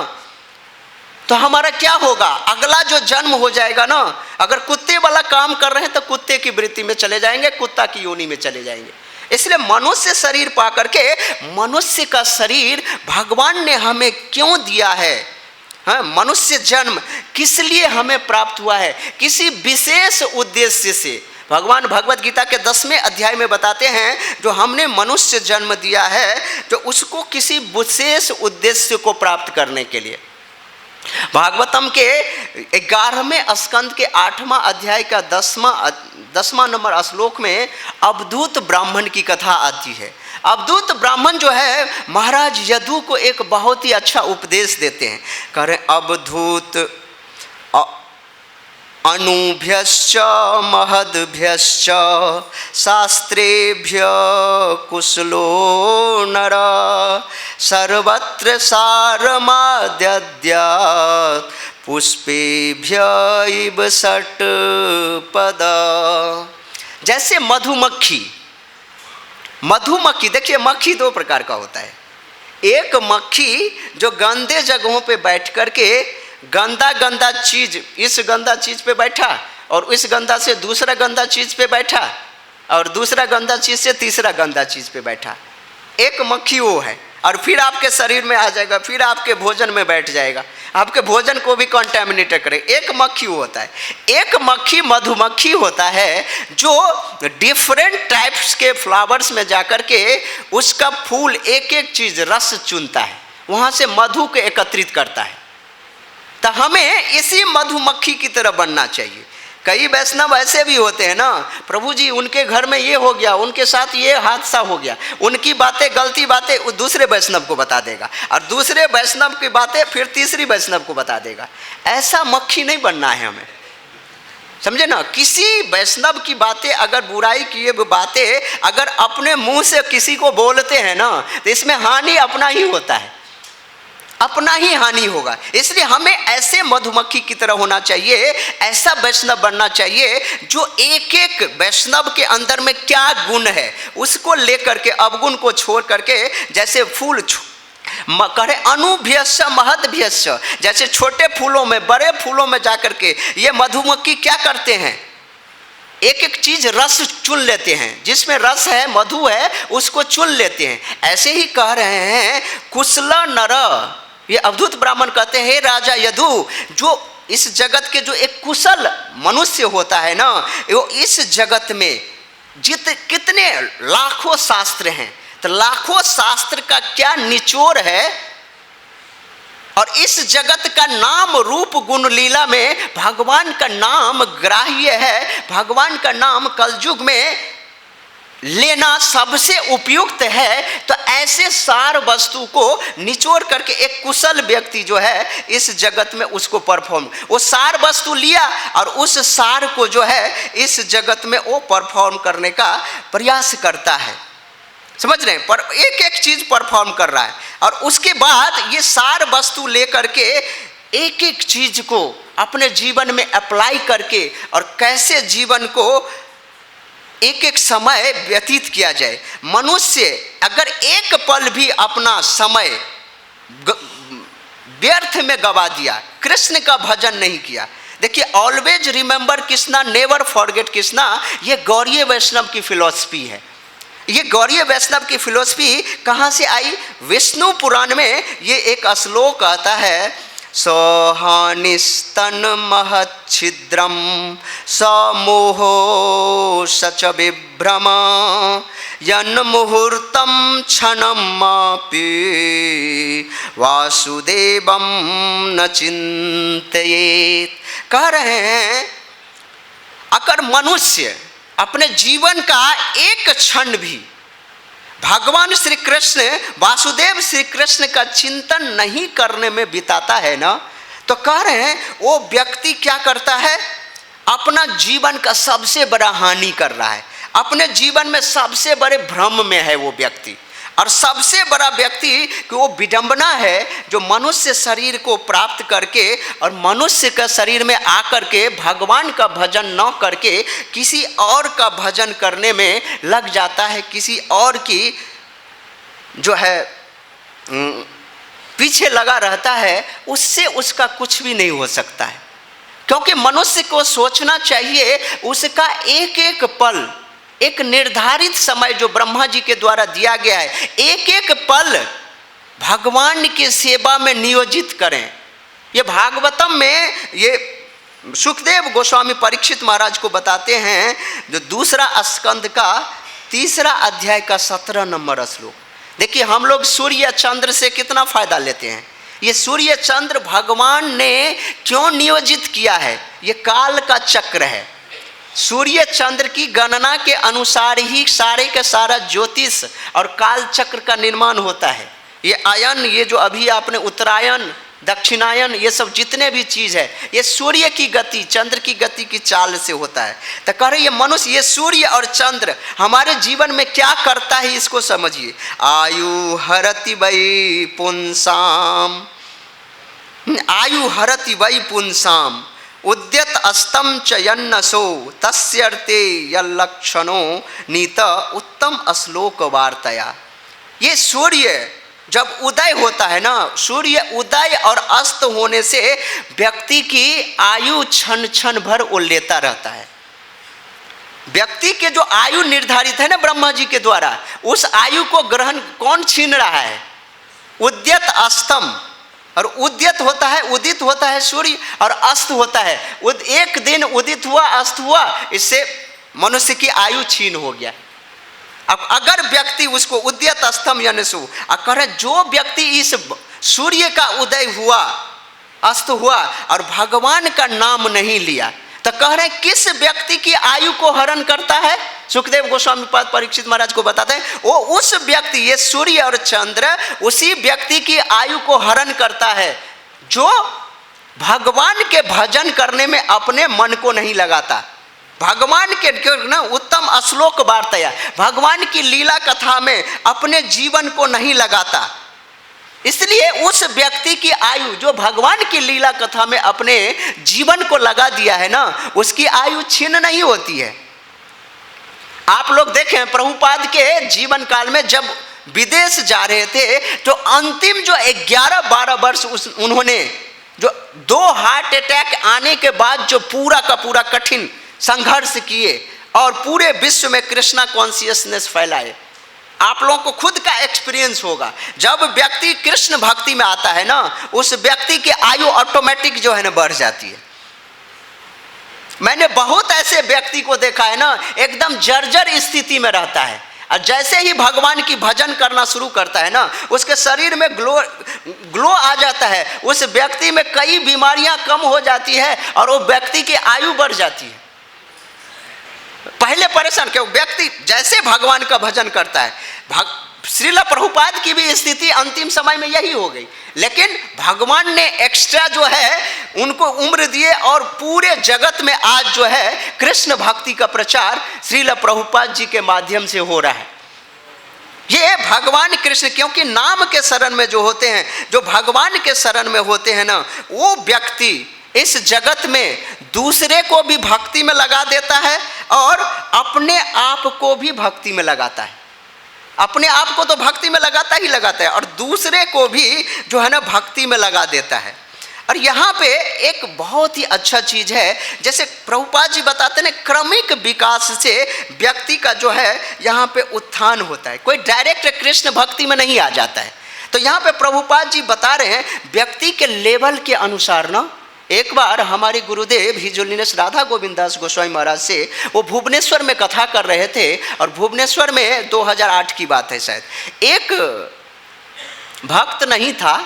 तो हमारा क्या होगा? अगला जो जन्म हो जाएगा ना, अगर कुत्ते वाला काम कर रहे हैं तो कुत्ते की वृत्ति में चले जाएंगे, कुत्ता की योनि में चले जाएंगे। इसलिए मनुष्य शरीर पा करके, मनुष्य का शरीर भगवान ने हमें क्यों दिया है? हाँ, मनुष्य जन्म किस लिए हमें प्राप्त हुआ है? किसी विशेष उद्देश्य से। भगवान भगवत गीता के 10वें अध्याय में बताते हैं, जो हमने मनुष्य जन्म दिया है, तो उसको किसी विशेष उद्देश्य को प्राप्त करने के लिए। भागवतम के 11वें स्कंद के 8वां अध्याय का 10वां नंबर श्लोक में अवधूत ब्राह्मण की कथा आती है। अवधूत ब्राह्मण जो है महाराज यदु को एक बहुत ही अच्छा उपदेश देते हैं। कह रहे अवधूत अनुभ्यश्च महद्भ्यश्च शास्त्रेभ्य कुशलो नर सर्वत्र सारमाद्यद्यात् पुष्पेभ्य इव षट्पद। जैसे मधुमक्खी, मधुमक्खी देखिए, मक्खी दो प्रकार का होता है। एक मक्खी जो गंदे जगहों पे बैठ करके गंदा गंदा चीज, इस गंदा चीज पे बैठा और इस गंदा से दूसरा गंदा चीज पे बैठा और दूसरा गंदा चीज से तीसरा गंदा चीज पे बैठा, एक मक्खी वो है। और फिर आपके शरीर में आ जाएगा, फिर आपके भोजन में बैठ जाएगा, आपके भोजन को भी कंटेमिनेट करे। एक मक्खी होता है। एक मक्खी मधुमक्खी होता है जो डिफरेंट टाइप्स के फ्लावर्स में जाकर के उसका फूल एक एक चीज रस चुनता है, वहाँ से मधु को एकत्रित करता है। तो हमें इसी मधुमक्खी की तरह बनना चाहिए। कई वैष्णव ऐसे भी होते हैं ना, प्रभु जी उनके घर में ये हो गया, उनके साथ ये हादसा हो गया, उनकी बातें गलती बातें दूसरे वैष्णव को बता देगा और दूसरे वैष्णव की बातें फिर तीसरी वैष्णव को बता देगा। ऐसा मक्खी नहीं बनना है हमें, समझे ना। किसी वैष्णव की बातें अगर बुराई किए बातें अगर अपने मुंह से किसी को बोलते हैं ना तो इसमें हानि अपना ही होता है, अपना ही हानि होगा। इसलिए हमें ऐसे मधुमक्खी की तरह होना चाहिए, ऐसा वैष्णव बनना चाहिए जो एक एक वैष्णव के अंदर में क्या गुण है उसको लेकर के अवगुण को छोड़ करके, जैसे फूल करे अनुभ्यस्य महद्भ्यस्य, जैसे छोटे फूलों में बड़े फूलों में जाकर के ये मधुमक्खी क्या करते हैं, एक एक चीज रस चुन लेते हैं, जिसमें रस है मधु है उसको चुन लेते हैं। ऐसे ही कह रहे हैं कुशल नर, ये अवधूत ब्राह्मण कहते हैं, हे राजा यदु, जो इस जगत के जो एक कुशल मनुष्य होता है ना, वो इस जगत में कितने लाखों शास्त्र हैं, तो लाखों शास्त्र का क्या निचोड़ है और इस जगत का नाम रूप गुण लीला में भगवान का नाम ग्राह्य है, भगवान का नाम कलयुग में लेना सबसे उपयुक्त है। तो ऐसे सार वस्तु को निचोड़ करके एक कुशल व्यक्ति जो है इस जगत में उसको परफॉर्म, वो सार वस्तु लिया और उस सार को जो है इस जगत में वो परफॉर्म करने का प्रयास करता है, समझ रहे हैं। पर एक एक चीज परफॉर्म कर रहा है और उसके बाद ये सार वस्तु लेकर के एक एक चीज को अपने जीवन में अप्लाई करके और कैसे जीवन को एक एक समय व्यतीत किया जाए। मनुष्य अगर एक पल भी अपना समय व्यर्थ में गवा दिया, कृष्ण का भजन नहीं किया, देखिए always remember Krishna never forget Krishna, ये गौड़ीय वैष्णव की फिलॉसफी है। ये गौड़ीय वैष्णव की फिलॉसफी कहाँ से आई? विष्णु पुराण में ये एक श्लोक आता है, सहानिस्तन महच्छिद्रम समोहो सच विभ्रम यन्मुहूर्तम क्षणमापि वासुदेवम न चिंतयेत। कह रहे हैं अगर मनुष्य अपने जीवन का एक क्षण भी भगवान श्री कृष्ण वासुदेव श्री कृष्ण का चिंतन नहीं करने में बिताता है ना, तो कह रहे हैं वो व्यक्ति क्या करता है, अपना जीवन का सबसे बड़ा हानि कर रहा है, अपने जीवन में सबसे बड़े भ्रम में है वो व्यक्ति। और सबसे बड़ा व्यक्ति कि वो विडंबना है जो मनुष्य शरीर को प्राप्त करके और मनुष्य का शरीर में आकर के भगवान का भजन न करके किसी और का भजन करने में लग जाता है, किसी और की जो है पीछे लगा रहता है, उससे उसका कुछ भी नहीं हो सकता है। क्योंकि मनुष्य को सोचना चाहिए उसका एक एक पल, एक निर्धारित समय जो ब्रह्मा जी के द्वारा दिया गया है, एक एक पल भगवान की सेवा में नियोजित करें। ये भागवतम में ये सुखदेव गोस्वामी परीक्षित महाराज को बताते हैं, जो दूसरा स्कंद का 3 अध्याय का 17 नंबर श्लोक। देखिए हम लोग सूर्य चंद्र से कितना फायदा लेते हैं। ये सूर्य चंद्र भगवान ने क्यों नियोजित किया है? ये काल का चक्र है। सूर्य चंद्र की गणना के अनुसार ही सारे का सारा ज्योतिष और काल चक्र का निर्माण होता है। ये आयन, ये जो अभी आपने उत्तरायण दक्षिणायन, ये सब जितने भी चीज़ है ये सूर्य की गति, चंद्र की गति की चाल से होता है। तो कह रहे ये मनुष्य, ये सूर्य और चंद्र हमारे जीवन में क्या करता है इसको समझिए। आयु हरति वै पुंसाम आयु हरति वै पुंसाम उद्यत अस्तम च यन्नसो तस्यर्ते यल्लक्षणो नीत उत्तम श्लोक वार्तया। ये सूर्य जब उदय होता है ना, सूर्य उदय और अस्त होने से व्यक्ति की आयु क्षण क्षण भर वो लेता रहता है। व्यक्ति के जो आयु निर्धारित है ना ब्रह्मा जी के द्वारा, उस आयु को ग्रहण कौन छीन रहा है? उद्यत अस्तम। और उद्यत होता है, उदित होता है सूर्य, और अस्त होता है। एक दिन उदित हुआ, अस्त हुआ, इससे मनुष्य की आयु छीन हो गया। अब अगर व्यक्ति उसको उद्यत अस्तम यनसु अगर जो व्यक्ति इस सूर्य का उदय हुआ, अस्त हुआ और भगवान का नाम नहीं लिया, तो कह रहे हैं किस व्यक्ति की आयु को हरण करता है? सुखदेव गोस्वामी पाद परीक्षित महाराज को बताते हैं वो उस व्यक्ति, ये सूर्य और चंद्र उसी व्यक्ति की आयु को हरण करता है जो भगवान के भजन करने में अपने मन को नहीं लगाता, भगवान के ना उत्तम श्लोक वार्तया, भगवान की लीला कथा में अपने जीवन को नहीं लगाता। इसलिए उस व्यक्ति की आयु जो भगवान की लीला कथा में अपने जीवन को लगा दिया है ना, उसकी आयु छीन नहीं होती है। आप लोग देखें प्रभुपाद के जीवन काल में जब विदेश जा रहे थे तो अंतिम जो 11-12 वर्ष उन्होंने जो 2 हार्ट अटैक आने के बाद जो पूरा का पूरा कठिन संघर्ष किए और पूरे विश्व में कृष्णा कॉन्शियसनेस फैलाए। आप लोगों को खुद का एक्सपीरियंस होगा, जब व्यक्ति कृष्ण भक्ति में आता है ना, उस व्यक्ति की आयु ऑटोमेटिक जो है ना बढ़ जाती है। मैंने बहुत ऐसे व्यक्ति को देखा है ना, एकदम जर्जर स्थिति में रहता है, और जैसे ही भगवान की भजन करना शुरू करता है ना, उसके शरीर में ग्लो आ जाता है, उस व्यक्ति में कई बीमारियां कम हो जाती है और वो व्यक्ति की आयु बढ़ जाती है। पहले परेशान क्यों? व्यक्ति जैसे भगवान का भजन करता है, श्रील प्रभुपाद की भी स्थिति अंतिम समय में यही हो गई, लेकिन भगवान ने एक्स्ट्रा जो है उनको उम्र दिए और पूरे जगत में आज जो है कृष्ण भक्ति का प्रचार श्रील प्रभुपाद जी के माध्यम से हो रहा है। ये भगवान कृष्ण, क्योंकि नाम के शरण में जो होते हैं, जो भगवान के शरण में होते हैं ना, वो व्यक्ति इस जगत में दूसरे को भी भक्ति में लगा देता है और अपने आप को भी भक्ति में लगाता है। अपने आप को तो भक्ति में लगाता ही लगाता है और दूसरे को भी जो है ना भक्ति में लगा देता है। और यहाँ पे एक बहुत ही अच्छा चीज़ है, जैसे प्रभुपाद जी बताते हैं क्रमिक विकास से व्यक्ति का जो है यहाँ पे उत्थान होता है, कोई डायरेक्ट कृष्ण भक्ति में नहीं आ जाता है। तो यहाँ पे प्रभुपाद जी बता रहे हैं व्यक्ति के लेवल के अनुसार ना। एक बार हमारे गुरुदेव हिजुलिनेस राधा गोविंद दास गोस्वामी महाराज से वो भुवनेश्वर में कथा कर रहे थे, और भुवनेश्वर में 2008 की बात है शायद, एक भक्त नहीं था,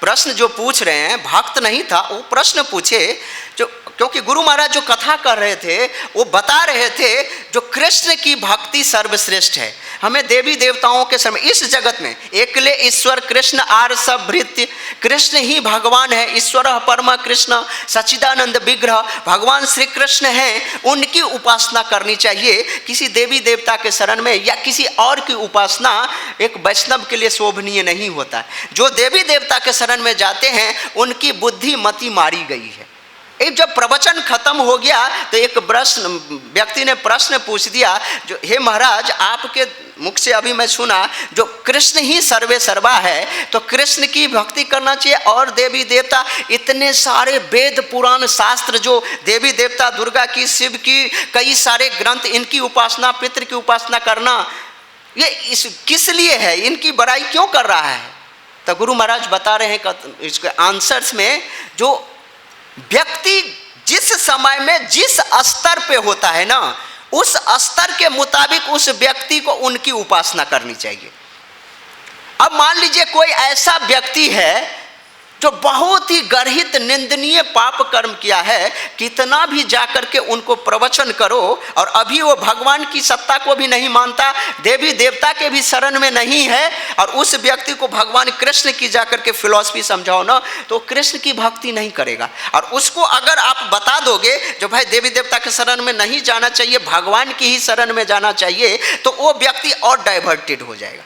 प्रश्न जो पूछ रहे हैं भक्त नहीं था, वो प्रश्न पूछे जो, क्योंकि गुरु महाराज जो कथा कर रहे थे वो बता रहे थे जो कृष्ण की भक्ति सर्वश्रेष्ठ है। हमें देवी देवताओं के समय इस जगत में एकले ईश्वर कृष्ण आर सब भृत्य, कृष्ण ही भगवान है, ईश्वर परम कृष्ण सच्चिदानंद विग्रह भगवान श्री कृष्ण हैं, उनकी उपासना करनी चाहिए। किसी देवी देवता के शरण में या किसी और की उपासना एक वैष्णव के लिए शोभनीय नहीं होता। जो देवी देवता के शरण में जाते हैं उनकी बुद्धि मति मारी गई है। एक जब प्रवचन खत्म हो गया तो एक व्यक्ति ने प्रश्न पूछ दिया, जो हे महाराज आपके मुख से अभी मैं सुना जो कृष्ण ही सर्वे सर्वा है, तो कृष्ण की भक्ति करना चाहिए और देवी देवता, इतने सारे वेद पुराण शास्त्र जो देवी देवता दुर्गा की, शिव की, कई सारे ग्रंथ, इनकी उपासना, पितृ की उपासना करना ये किस लिए है, इनकी बड़ाई क्यों कर रहा है? तो गुरु महाराज बता रहे हैं इसके आंसर्स में, जो व्यक्ति जिस समय में जिस स्तर पे होता है ना, उस स्तर के मुताबिक उस व्यक्ति को उनकी उपासना करनी चाहिए। अब मान लीजिए कोई ऐसा व्यक्ति है जो बहुत ही गर्हित निंदनीय पाप कर्म किया है, कितना भी जाकर के उनको प्रवचन करो और अभी वो भगवान की सत्ता को भी नहीं मानता, देवी देवता के भी शरण में नहीं है, और उस व्यक्ति को भगवान कृष्ण की जाकर के फिलॉसफी समझाओ ना, तो कृष्ण की भक्ति नहीं करेगा। और उसको अगर आप बता दोगे जो भाई देवी देवता के शरण में नहीं जाना चाहिए, भगवान की ही शरण में जाना चाहिए, तो वो व्यक्ति और डाइवर्टेड हो जाएगा।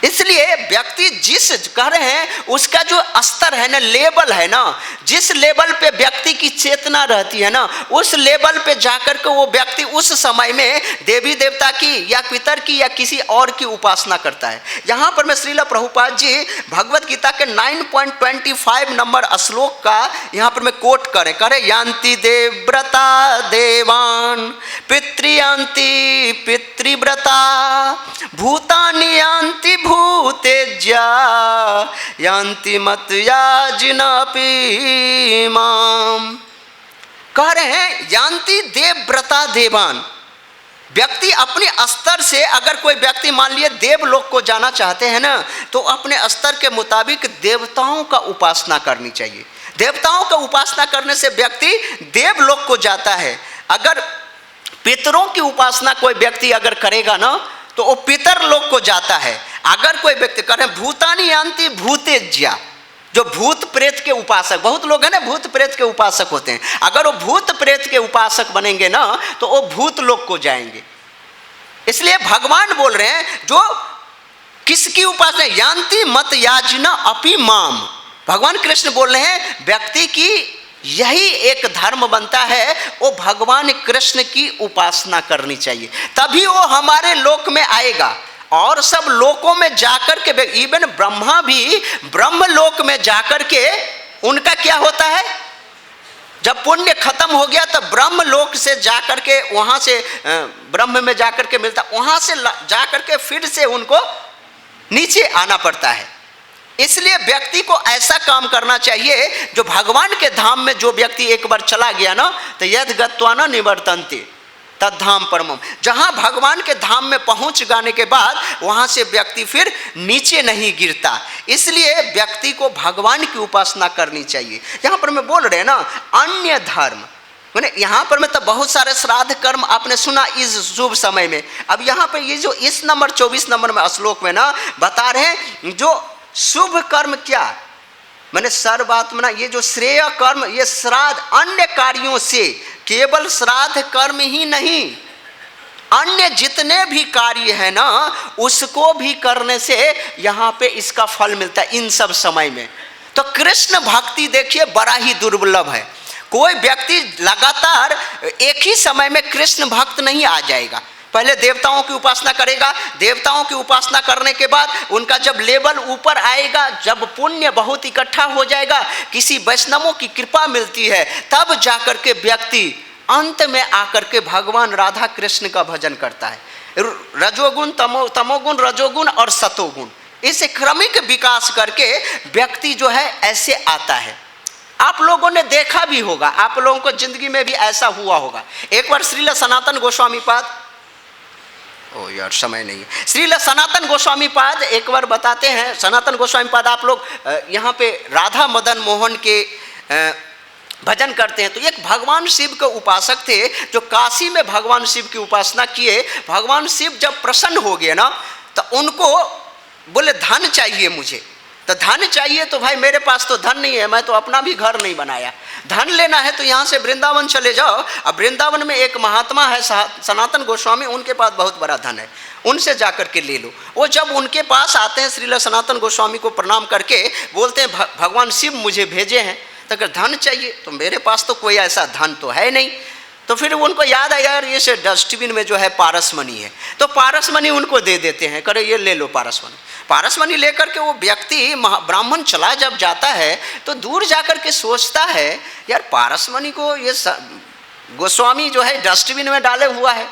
इसलिए व्यक्ति जिस कह रहे हैं उसका जो स्तर है ना, लेवल है ना, जिस लेवल पे व्यक्ति की चेतना रहती है ना, उस लेवल पे जाकर के वो व्यक्ति उस समय में देवी देवता की या पितर की या किसी और की उपासना करता है। यहाँ पर मैं श्रील प्रभुपाद जी भगवत गीता के 9.25 नंबर श्लोक का यहाँ पर मैं कोट करे यान्ति देवव्रता देवान पितृयान्ति पितृव्रता भूतानि यान्ति भूतेज्या यान्ति मत याजिनापि माम। कह रहे हैं यान्ति देवव्रता देवान। व्यक्ति अपने स्तर से, अगर कोई व्यक्ति मान लिए देवलोक को जाना चाहते हैं ना, तो अपने स्तर के मुताबिक देवताओं का उपासना करनी चाहिए। देवताओं का उपासना करने से व्यक्ति देवलोक को जाता है। अगर पितरों की उपासना कोई व्यक्ति अगर करेगा ना, तो वो पितर लोक को जाता है। अगर कोई व्यक्ति करे भूतानि यान्ति भूतेज्या, जो भूत प्रेत के उपासक, बहुत लोग हैं ना भूत प्रेत के उपासक होते हैं, अगर वो भूत प्रेत के उपासक बनेंगे ना, तो वो भूत लोक को जाएंगे। इसलिए भगवान बोल रहे हैं जो किसकी उपासना, यान्ति मत याजना अपि माम। भगवान कृष्ण बोल रहे हैं व्यक्ति की यही एक धर्म बनता है, वो भगवान कृष्ण की उपासना करनी चाहिए, तभी वो हमारे लोक में आएगा। और सब लोकों में जाकर के, इवन ब्रह्मा भी ब्रह्म लोक में जाकर के उनका क्या होता है, जब पुण्य खत्म हो गया तो ब्रह्म लोक से जाकर के वहाँ से ब्रह्म में जाकर के मिलता, वहाँ से जाकर के फिर से उनको नीचे आना पड़ता है। इसलिए व्यक्ति को ऐसा काम करना चाहिए, जो भगवान के धाम में जो व्यक्ति एक बार चला गया ना, तो यद गत्वा न निवर्तन्ते तद्धाम परमम। जहाँ भगवान के धाम में पहुँच जाने के बाद वहाँ से व्यक्ति फिर नीचे नहीं गिरता। इसलिए व्यक्ति को भगवान की उपासना करनी चाहिए। यहाँ पर मैं बोल रहे हैं ना अन्य धर्म, मैंने यहाँ पर मैं तो बहुत सारे श्राद्ध कर्म आपने सुना इस शुभ समय में। अब यहाँ पे ये जो इस नंबर 24 नंबर में श्लोक में ना बता रहे हैं, जो शुभ कर्म क्या, मैंने सर्वात्मना, ये जो श्रेय कर्म, ये श्राद्ध अन्य कार्यों से, केवल श्राद्ध कर्म ही नहीं, अन्य जितने भी कार्य है ना उसको भी करने से यहाँ पे इसका फल मिलता है इन सब समय में। तो कृष्ण भक्ति देखिए बड़ा ही दुर्लभ है। कोई व्यक्ति लगातार एक ही समय में कृष्ण भक्त नहीं आ जाएगा। पहले देवताओं की उपासना करेगा, देवताओं की उपासना करने के बाद उनका जब लेवल ऊपर आएगा, जब पुण्य बहुत इकट्ठा हो जाएगा, किसी वैष्णवों की कृपा मिलती है, तब जाकर के व्यक्ति अंत में आकर के भगवान राधा कृष्ण का भजन करता है। रजोगुण, तमोगुण, रजोगुण और सतोगुण, इसे क्रमिक विकास करके व्यक्ति जो है ऐसे आता है। आप लोगों ने देखा भी होगा, आप लोगों को जिंदगी में भी ऐसा हुआ होगा। एक बार श्रील सनातन गोस्वामी पाद, ओ यार समय नहीं है, श्रील सनातन गोस्वामी पाद एक बार बताते हैं। सनातन गोस्वामी पाद आप लोग यहाँ पे राधा मदन मोहन के भजन करते हैं। तो एक भगवान शिव के उपासक थे जो काशी में भगवान शिव की उपासना किए। भगवान शिव जब प्रसन्न हो गए ना, तो उनको बोले धन चाहिए मुझे। तो धन चाहिए तो भाई मेरे पास तो धन नहीं है, मैं तो अपना भी घर नहीं बनाया। धन लेना है तो यहाँ से वृंदावन चले जाओ। अब वृंदावन में एक महात्मा है सनातन गोस्वामी, उनके पास बहुत बड़ा धन है, उनसे जाकर के ले लो। वो जब उनके पास आते हैं, श्रील सनातन गोस्वामी को प्रणाम करके बोलते हैं भगवान शिव मुझे भेजे हैं। तो अगर धन चाहिए तो मेरे पास तो कोई ऐसा धन तो है नहीं। तो फिर उनको याद आया यार ये डस्टबिन में जो है पारस मनी है, तो पारस मनी उनको दे देते हैं, करे ये ले लो पारस मनी। पारस मनी लेकर के वो व्यक्ति ब्राह्मण चला जब जाता है तो दूर जाकर के सोचता है यार पारस मनी को ये गोस्वामी जो है डस्टबिन में डाले हुआ है,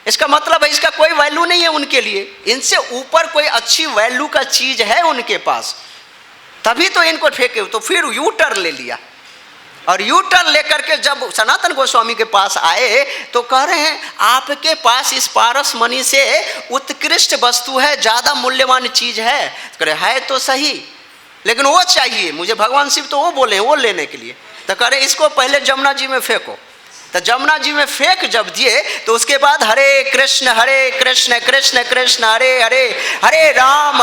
इसका मतलब है इसका कोई वैल्यू नहीं है उनके लिए, इनसे ऊपर कोई अच्छी वैल्यू का चीज़ है उनके पास, तभी तो इनको फेंके। तो फिर यू टर्न ले लिया, और यू टर्न लेकर के जब सनातन गोस्वामी के पास आए तो कह रहे हैं आपके पास इस पारस मणि से उत्कृष्ट वस्तु है, ज़्यादा मूल्यवान चीज़ है। कह रहे है तो सही, लेकिन वो चाहिए मुझे। भगवान शिव तो वो बोले वो लेने के लिए। तो कह रहे इसको पहले जमुना जी में फेंको। तो जमुना जी में फेंक जब दिए तो उसके बाद हरे कृष्ण कृष्ण कृष्ण हरे हरे, हरे राम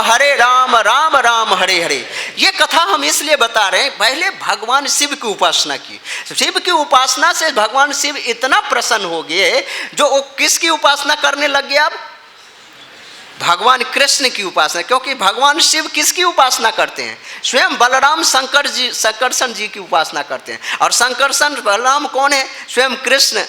राम राम हरे हरे। ये कथा हम इसलिए बता रहे हैं, पहले भगवान शिव की उपासना की। शिव की उपासना से भगवान शिव इतना प्रसन्न हो गए, जो वो किसकी उपासना करने लग गए अब? भगवान कृष्ण की उपासना, क्योंकि भगवान शिव किसकी उपासना करते हैं? स्वयं बलराम शंकरसन जी की उपासना करते हैं। और शंकरसन बलराम कौन है? स्वयं कृष्ण,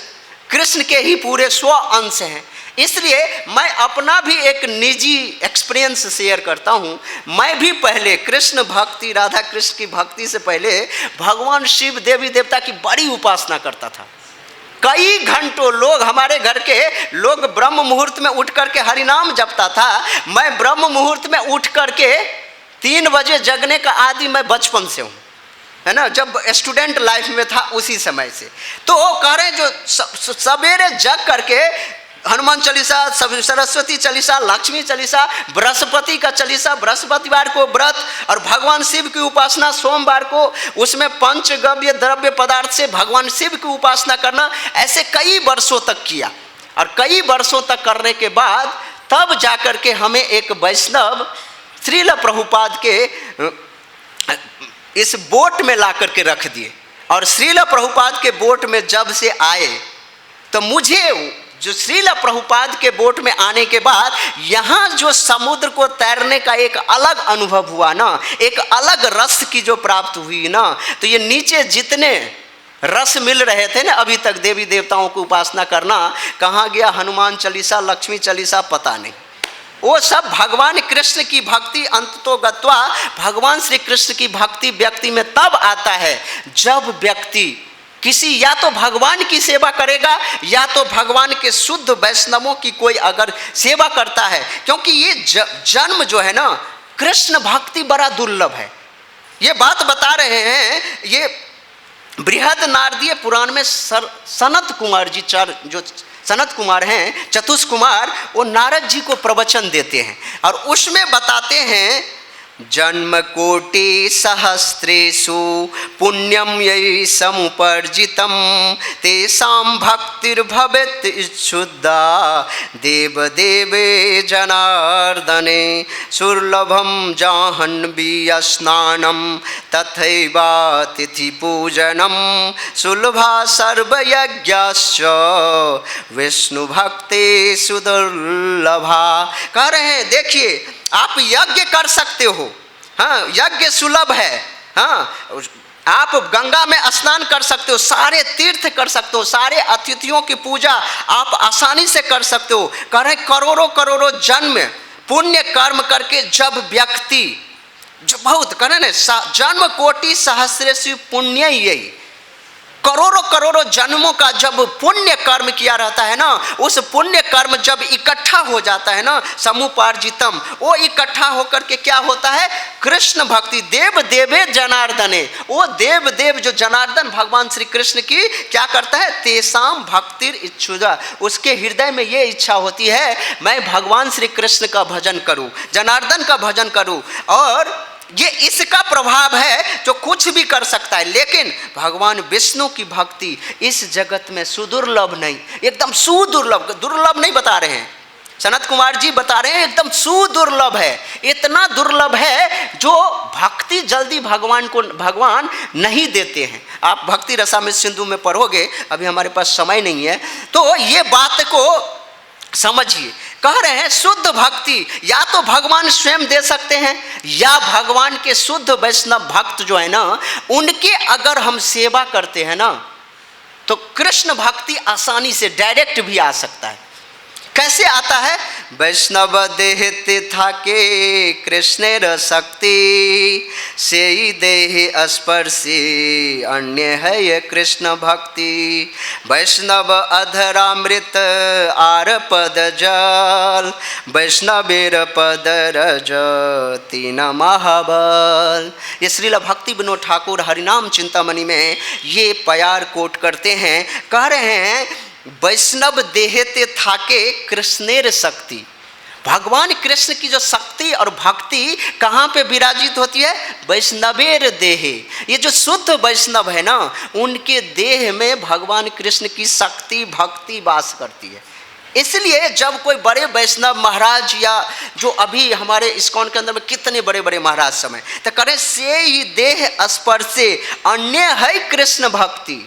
कृष्ण के ही पूरे 100 अंश हैं। इसलिए मैं अपना भी एक निजी एक्सपीरियंस शेयर करता हूँ। मैं भी पहले कृष्ण भक्ति, राधा कृष्ण की भक्ति से पहले भगवान शिव देवी देवता की बड़ी उपासना करता था। कई घंटों लोग, हमारे घर के लोग ब्रह्म मुहूर्त में उठ करके हरिनाम जपता था। मैं ब्रह्म मुहूर्त में उठ करके 3 बजे जगने का आदि मैं बचपन से हूँ, है ना, जब स्टूडेंट लाइफ में था उसी समय से। तो कह रहे हैं जो सवेरे जग करके हनुमान चालीसा, सरस्वती चालीसा, लक्ष्मी चालीसा, बृहस्पति का चालीसा, बृहस्पतिवार को व्रत, और भगवान शिव की उपासना सोमवार को, उसमें पंचगव्य द्रव्य पदार्थ से भगवान शिव की उपासना करना, ऐसे कई वर्षों तक किया। और कई वर्षों तक करने के बाद तब जाकर के हमें एक वैष्णव श्रील प्रभुपाद के इस बोट में ला करके रख दिए। और श्रील प्रभुपाद के बोट में जब से आए तो मुझे जो श्रील प्रभुपाद के बोट में आने के बाद यहाँ जो समुद्र को तैरने का एक अलग अनुभव हुआ ना, एक अलग रस की जो प्राप्त हुई ना, तो ये नीचे जितने रस मिल रहे थे ना अभी तक देवी देवताओं की उपासना करना, कहाँ गया हनुमान चालीसा, लक्ष्मी चालीसा, पता नहीं। वो सब भगवान कृष्ण की भक्ति अंततो गत्वा, भगवान श्री कृष्ण की भक्ति व्यक्ति में तब आता है जब व्यक्ति किसी या तो भगवान की सेवा करेगा या तो भगवान के शुद्ध वैष्णवों की कोई अगर सेवा करता है। क्योंकि ये जन्म जो है ना, कृष्ण भक्ति बड़ा दुर्लभ है। ये बात बता रहे हैं, ये बृहद नारदीय पुराण में सनत कुमार जी, जो सनत कुमार हैं, चतुष्कुमार, वो नारद जी को प्रवचन देते हैं और उसमें बताते हैं जन्म कोटि सहस्रेषु पुण्यम यही समुपर्जितम तेषां भक्तिर्भवेत् शुद्धा देव देवे जनार्दने सुलभम जाह्नवी स्नानम तथैवा तिथि पूजनम सुलभा सर्वयज्ञश्च विष्णु भक्ति सुदुर्लभा। कह रहे हैं देखिए, आप यज्ञ कर सकते हो, हाँ, यज्ञ सुलभ है, हाँ, आप गंगा में स्नान कर सकते हो, सारे तीर्थ कर सकते हो, सारे अतिथियों की पूजा आप आसानी से कर सकते हो। कह रहे करोड़ों करोड़ों जन्म पुण्य कर्म करके जब व्यक्ति, जो बहुत कह रहे ना, जन्म कोटि सहस्रेषु पुण्य, यही करोड़ों करोड़ों जन्मों का जब पुण्य कर्म किया रहता है ना, उस पुण्य कर्म जब इकट्ठा हो जाता है ना, समुपार्जितम, वो इकट्ठा होकर के क्या होता है? कृष्ण भक्ति, देव देवे जनार्दने, वो देव देव जो जनार्दन भगवान श्री कृष्ण की क्या करता है? तेसाम भक्तिर इच्छुजा, उसके हृदय में ये इच्छा होती है मैं भगवान श्री कृष्ण का भजन करूं, जनार्दन का भजन करूं। और ये इसका प्रभाव है जो कुछ भी कर सकता है। लेकिन भगवान विष्णु की भक्ति इस जगत में सुदुर्लभ नहीं, एकदम सुदुर्लभ, दुर्लभ नहीं बता रहे हैं, सनत कुमार जी बता रहे हैं एकदम सुदुर्लभ है। इतना दुर्लभ है जो भक्ति जल्दी भगवान नहीं देते हैं। आप भक्ति रसामृत सिंधु में पढ़ोगे, अभी हमारे पास समय नहीं है, तो ये बात को समझिए। कह रहे हैं शुद्ध भक्ति या तो भगवान स्वयं दे सकते हैं, या भगवान के शुद्ध वैष्णव भक्त जो है ना, उनके अगर हम सेवा करते हैं ना, तो कृष्ण भक्ति आसानी से डायरेक्ट भी आ सकता है। कैसे आता है? वैष्णव देहते थाके कृष्णेर शक्ति से देह स्पर्शी अन्य है ये कृष्ण भक्ति। वैष्णव अधरामृत आर पद जल वैष्णवेर पद रज तीन महाबल। ये श्रील भक्ति विनोद ठाकुर हरिनाम चिंतामणि में ये प्यार कोट करते हैं। कह रहे हैं वैष्णव देहते थाके कृष्णेर शक्ति, भगवान कृष्ण की जो शक्ति और भक्ति कहाँ पे विराजित होती है? वैष्णवेर देहे, ये जो शुद्ध वैष्णव है ना, उनके देह में भगवान कृष्ण की शक्ति भक्ति वास करती है। इसलिए जब कोई बड़े वैष्णव महाराज, या जो अभी हमारे इस्कॉन के अंदर में कितने बड़े बड़े महाराज समय, तो करें से ही देह स्पर्शे अन्य है कृष्ण भक्ति,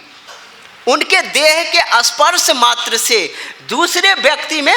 उनके देह के स्पर्श मात्र से दूसरे व्यक्ति में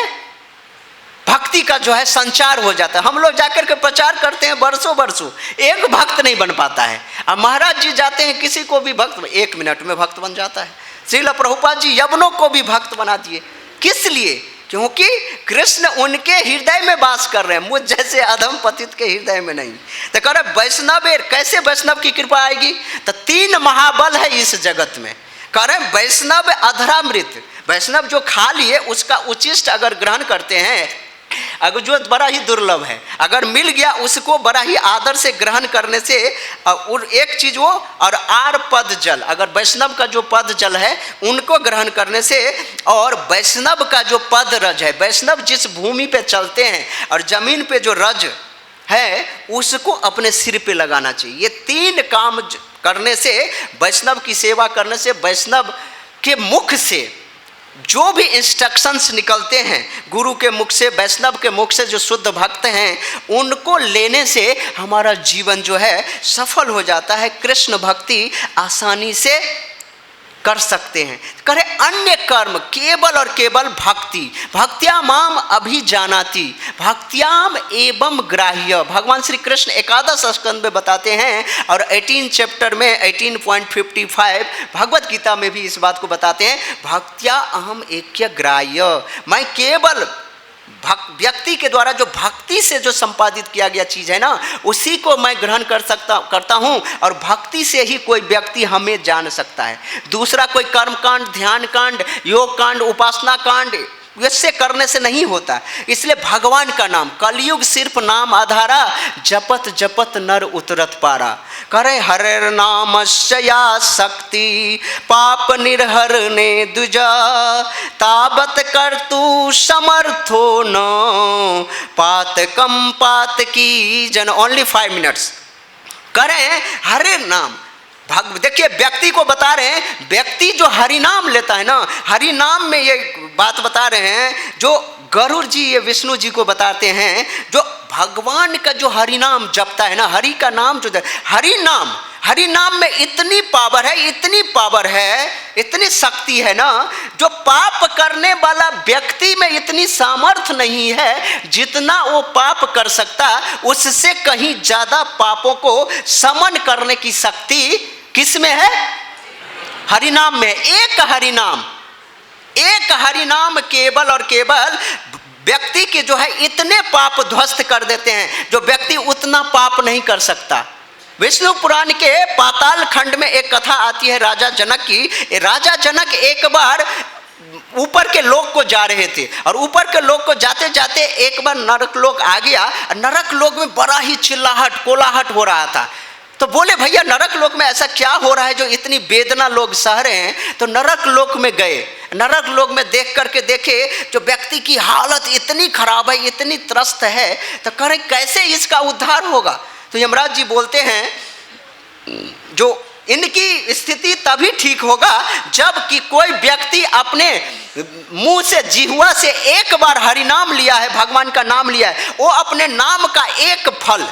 भक्ति का जो है संचार हो जाता है। हम लोग जाकर के प्रचार करते हैं वर्षों वर्षों, एक भक्त नहीं बन पाता है। अब महाराज जी जाते हैं किसी को भी भक्त, 1 मिनट में भक्त बन जाता है। श्रील प्रभुपाद जी यवनों को भी भक्त बना दिए। किस लिए? क्योंकि कृष्ण उनके हृदय में वास कर रहे हैं, मुझ जैसे अधम पतित के हृदय में नहीं। तो कह रहे वैष्णव, कैसे वैष्णव की कृपा आएगी? तो 3 महाबल है इस जगत में। कह रहे वैष्णव अधरामृत, वैष्णव जो खा लिए उसका उचिष्ट अगर ग्रहण करते हैं, अगर जो बड़ा ही दुर्लभ है, अगर मिल गया उसको बड़ा ही आदर से ग्रहण करने से, और एक चीज वो, और आर पद जल, अगर वैष्णव का जो पद जल है उनको ग्रहण करने से, और वैष्णव का जो पद रज है, वैष्णव जिस भूमि पे चलते हैं और जमीन पे जो रज है उसको अपने सिर पे लगाना चाहिए। ये 3 काम करने से, वैष्णव की सेवा करने से, वैष्णव के मुख से जो भी इंस्ट्रक्शंस निकलते हैं गुरु के मुख से, वैष्णव के मुख से, जो शुद्ध भक्त हैं उनको लेने से हमारा जीवन जो है सफल हो जाता है। कृष्ण भक्ति आसानी से कर सकते हैं। करे अन्य कर्म केवल और केवल भक्ति, भक्त्या माम अभिजानाति भक्त्याम एवं ग्राह्य। भगवान श्री कृष्ण एकादश स्कंद में बताते हैं, और 18 चैप्टर में 18.55 भगवत गीता में भी इस बात को बताते हैं, भक्त्या अहम एक्य ग्राह्य। मैं केवल व्यक्ति के द्वारा जो भक्ति से जो संपादित किया गया चीज़ है ना, उसी को मैं ग्रहण करता हूँ, और भक्ति से ही कोई व्यक्ति हमें जान सकता है। दूसरा कोई कर्म कांड, ध्यान कांड, योग कांड, उपासना कांड वैसे करने से नहीं होता। इसलिए भगवान का नाम, कलयुग सिर्फ नाम आधारा, जपत जपत नर उतरत पारा। करे हरे नामस्या शक्ति पाप निर्हरने दुजा, ताबत कर तू समर्थो न पातकम पात की जन। ओनली 5 मिनट्स करें हरे नाम। देखिए व्यक्ति को बता रहे हैं, व्यक्ति जो हरि नाम लेता है ना, हरि नाम में ये बात बता रहे हैं, जो गरुड़ जी ये विष्णु जी को बताते हैं, जो भगवान का जो हरि नाम जपता है ना, हरि का नाम जो हरि नाम में इतनी पावर है, इतनी पावर है, इतनी शक्ति है ना, जो पाप करने वाला व्यक्ति में इतनी सामर्थ्य नहीं है जितना वो पाप कर सकता, उससे कहीं ज्यादा पापों को समन करने की शक्ति किस में है? हरि नाम में। एक हरि नाम केवल और केवल व्यक्ति के जो है इतने पाप ध्वस्त कर देते हैं, जो व्यक्ति उतना पाप नहीं कर सकता। विष्णु पुराण के पाताल खंड में एक कथा आती है राजा जनक की। राजा जनक एक बार ऊपर के लोक को जा रहे थे, और ऊपर के लोक को जाते जाते एक बार नरक लोक आ गया। नरक लोक में बड़ा ही चिल्लाहट कोलाहट हो रहा था। तो बोले भैया नरक लोक में ऐसा क्या हो रहा है जो इतनी वेदना लोग सह रहे हैं? तो नरक लोक में गए। नरक लोक में देख करके देखे जो व्यक्ति की हालत इतनी खराब है, इतनी त्रस्त है, तो करें कैसे इसका उद्धार होगा? तो यमराज जी बोलते हैं जो इनकी स्थिति तभी ठीक होगा जब कि कोई व्यक्ति अपने मुंह से, जिह्वा से एक बार हरि नाम लिया है, भगवान का नाम लिया है, वो अपने नाम का एक फल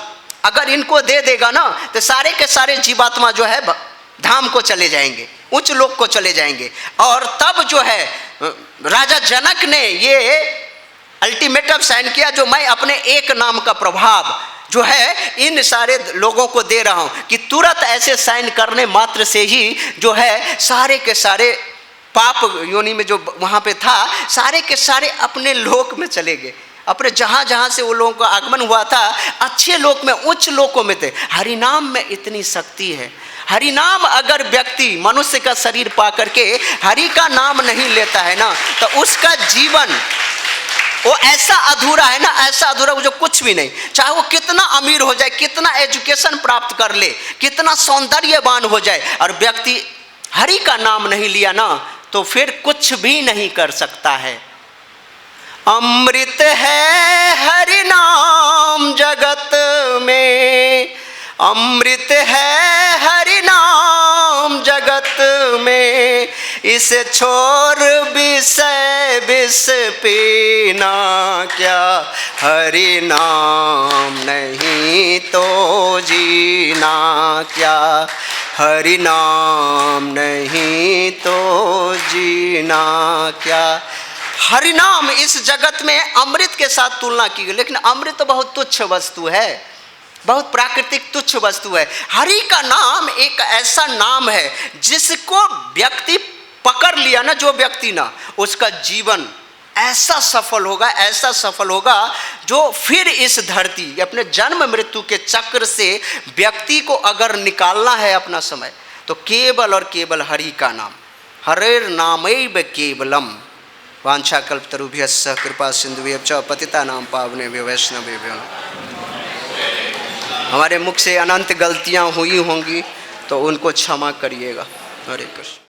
अगर इनको दे देगा ना, तो सारे के सारे जीवात्मा जो है धाम को चले जाएंगे, उच्च लोक को चले जाएंगे। और तब जो है राजा जनक ने ये अल्टीमेटम साइन किया, जो मैं अपने एक नाम का प्रभाव जो है इन सारे लोगों को दे रहा हूं, कि तुरंत ऐसे साइन करने मात्र से ही जो है सारे के सारे पाप योनि में जो वहां पे था, सारे के सारे अपने लोक में चले गए। अपने जहाँ जहाँ से वो लोगों का आगमन हुआ था, अच्छे लोक में, उच्च लोकों में थे। हरिनाम में इतनी शक्ति है। हरिनाम अगर व्यक्ति मनुष्य का शरीर पा करके हरि का नाम नहीं लेता है ना, तो उसका जीवन वो ऐसा अधूरा है ना, ऐसा अधूरा जो कुछ भी नहीं। चाहे वो कितना अमीर हो जाए, कितना एजुकेशन प्राप्त कर ले, कितना सौंदर्यवान हो जाए, और व्यक्ति हरि का नाम नहीं लिया ना, तो फिर कुछ भी नहीं कर सकता है। अमृत है हरि नाम जगत में, अमृत है हरि नाम जगत में, इसे छोड़ विषय विष पीना क्या, हरि नाम नहीं तो जीना क्या, हरि नाम नहीं तो जीना क्या। हरि नाम इस जगत में अमृत के साथ तुलना की गई, लेकिन अमृत तो बहुत तुच्छ वस्तु है, बहुत प्राकृतिक तुच्छ वस्तु है। हरि का नाम एक ऐसा नाम है जिसको व्यक्ति पकड़ लिया ना, जो व्यक्ति ना, उसका जीवन ऐसा सफल होगा, ऐसा सफल होगा, जो फिर इस धरती अपने जन्म मृत्यु के चक्र से व्यक्ति को अगर निकालना है अपना समय, तो केवल और केवल हरि का नाम, हरेर नामैव केवलम। वांछाकल्पतरुभ्यश्च कृपा सिंधुभ्यश्च च पतितानां पावनेभ्यो वैष्णवेभ्यो। हमारे मुख से अनंत गलतियां हुई होंगी तो उनको क्षमा करिएगा। हरे कृष्ण।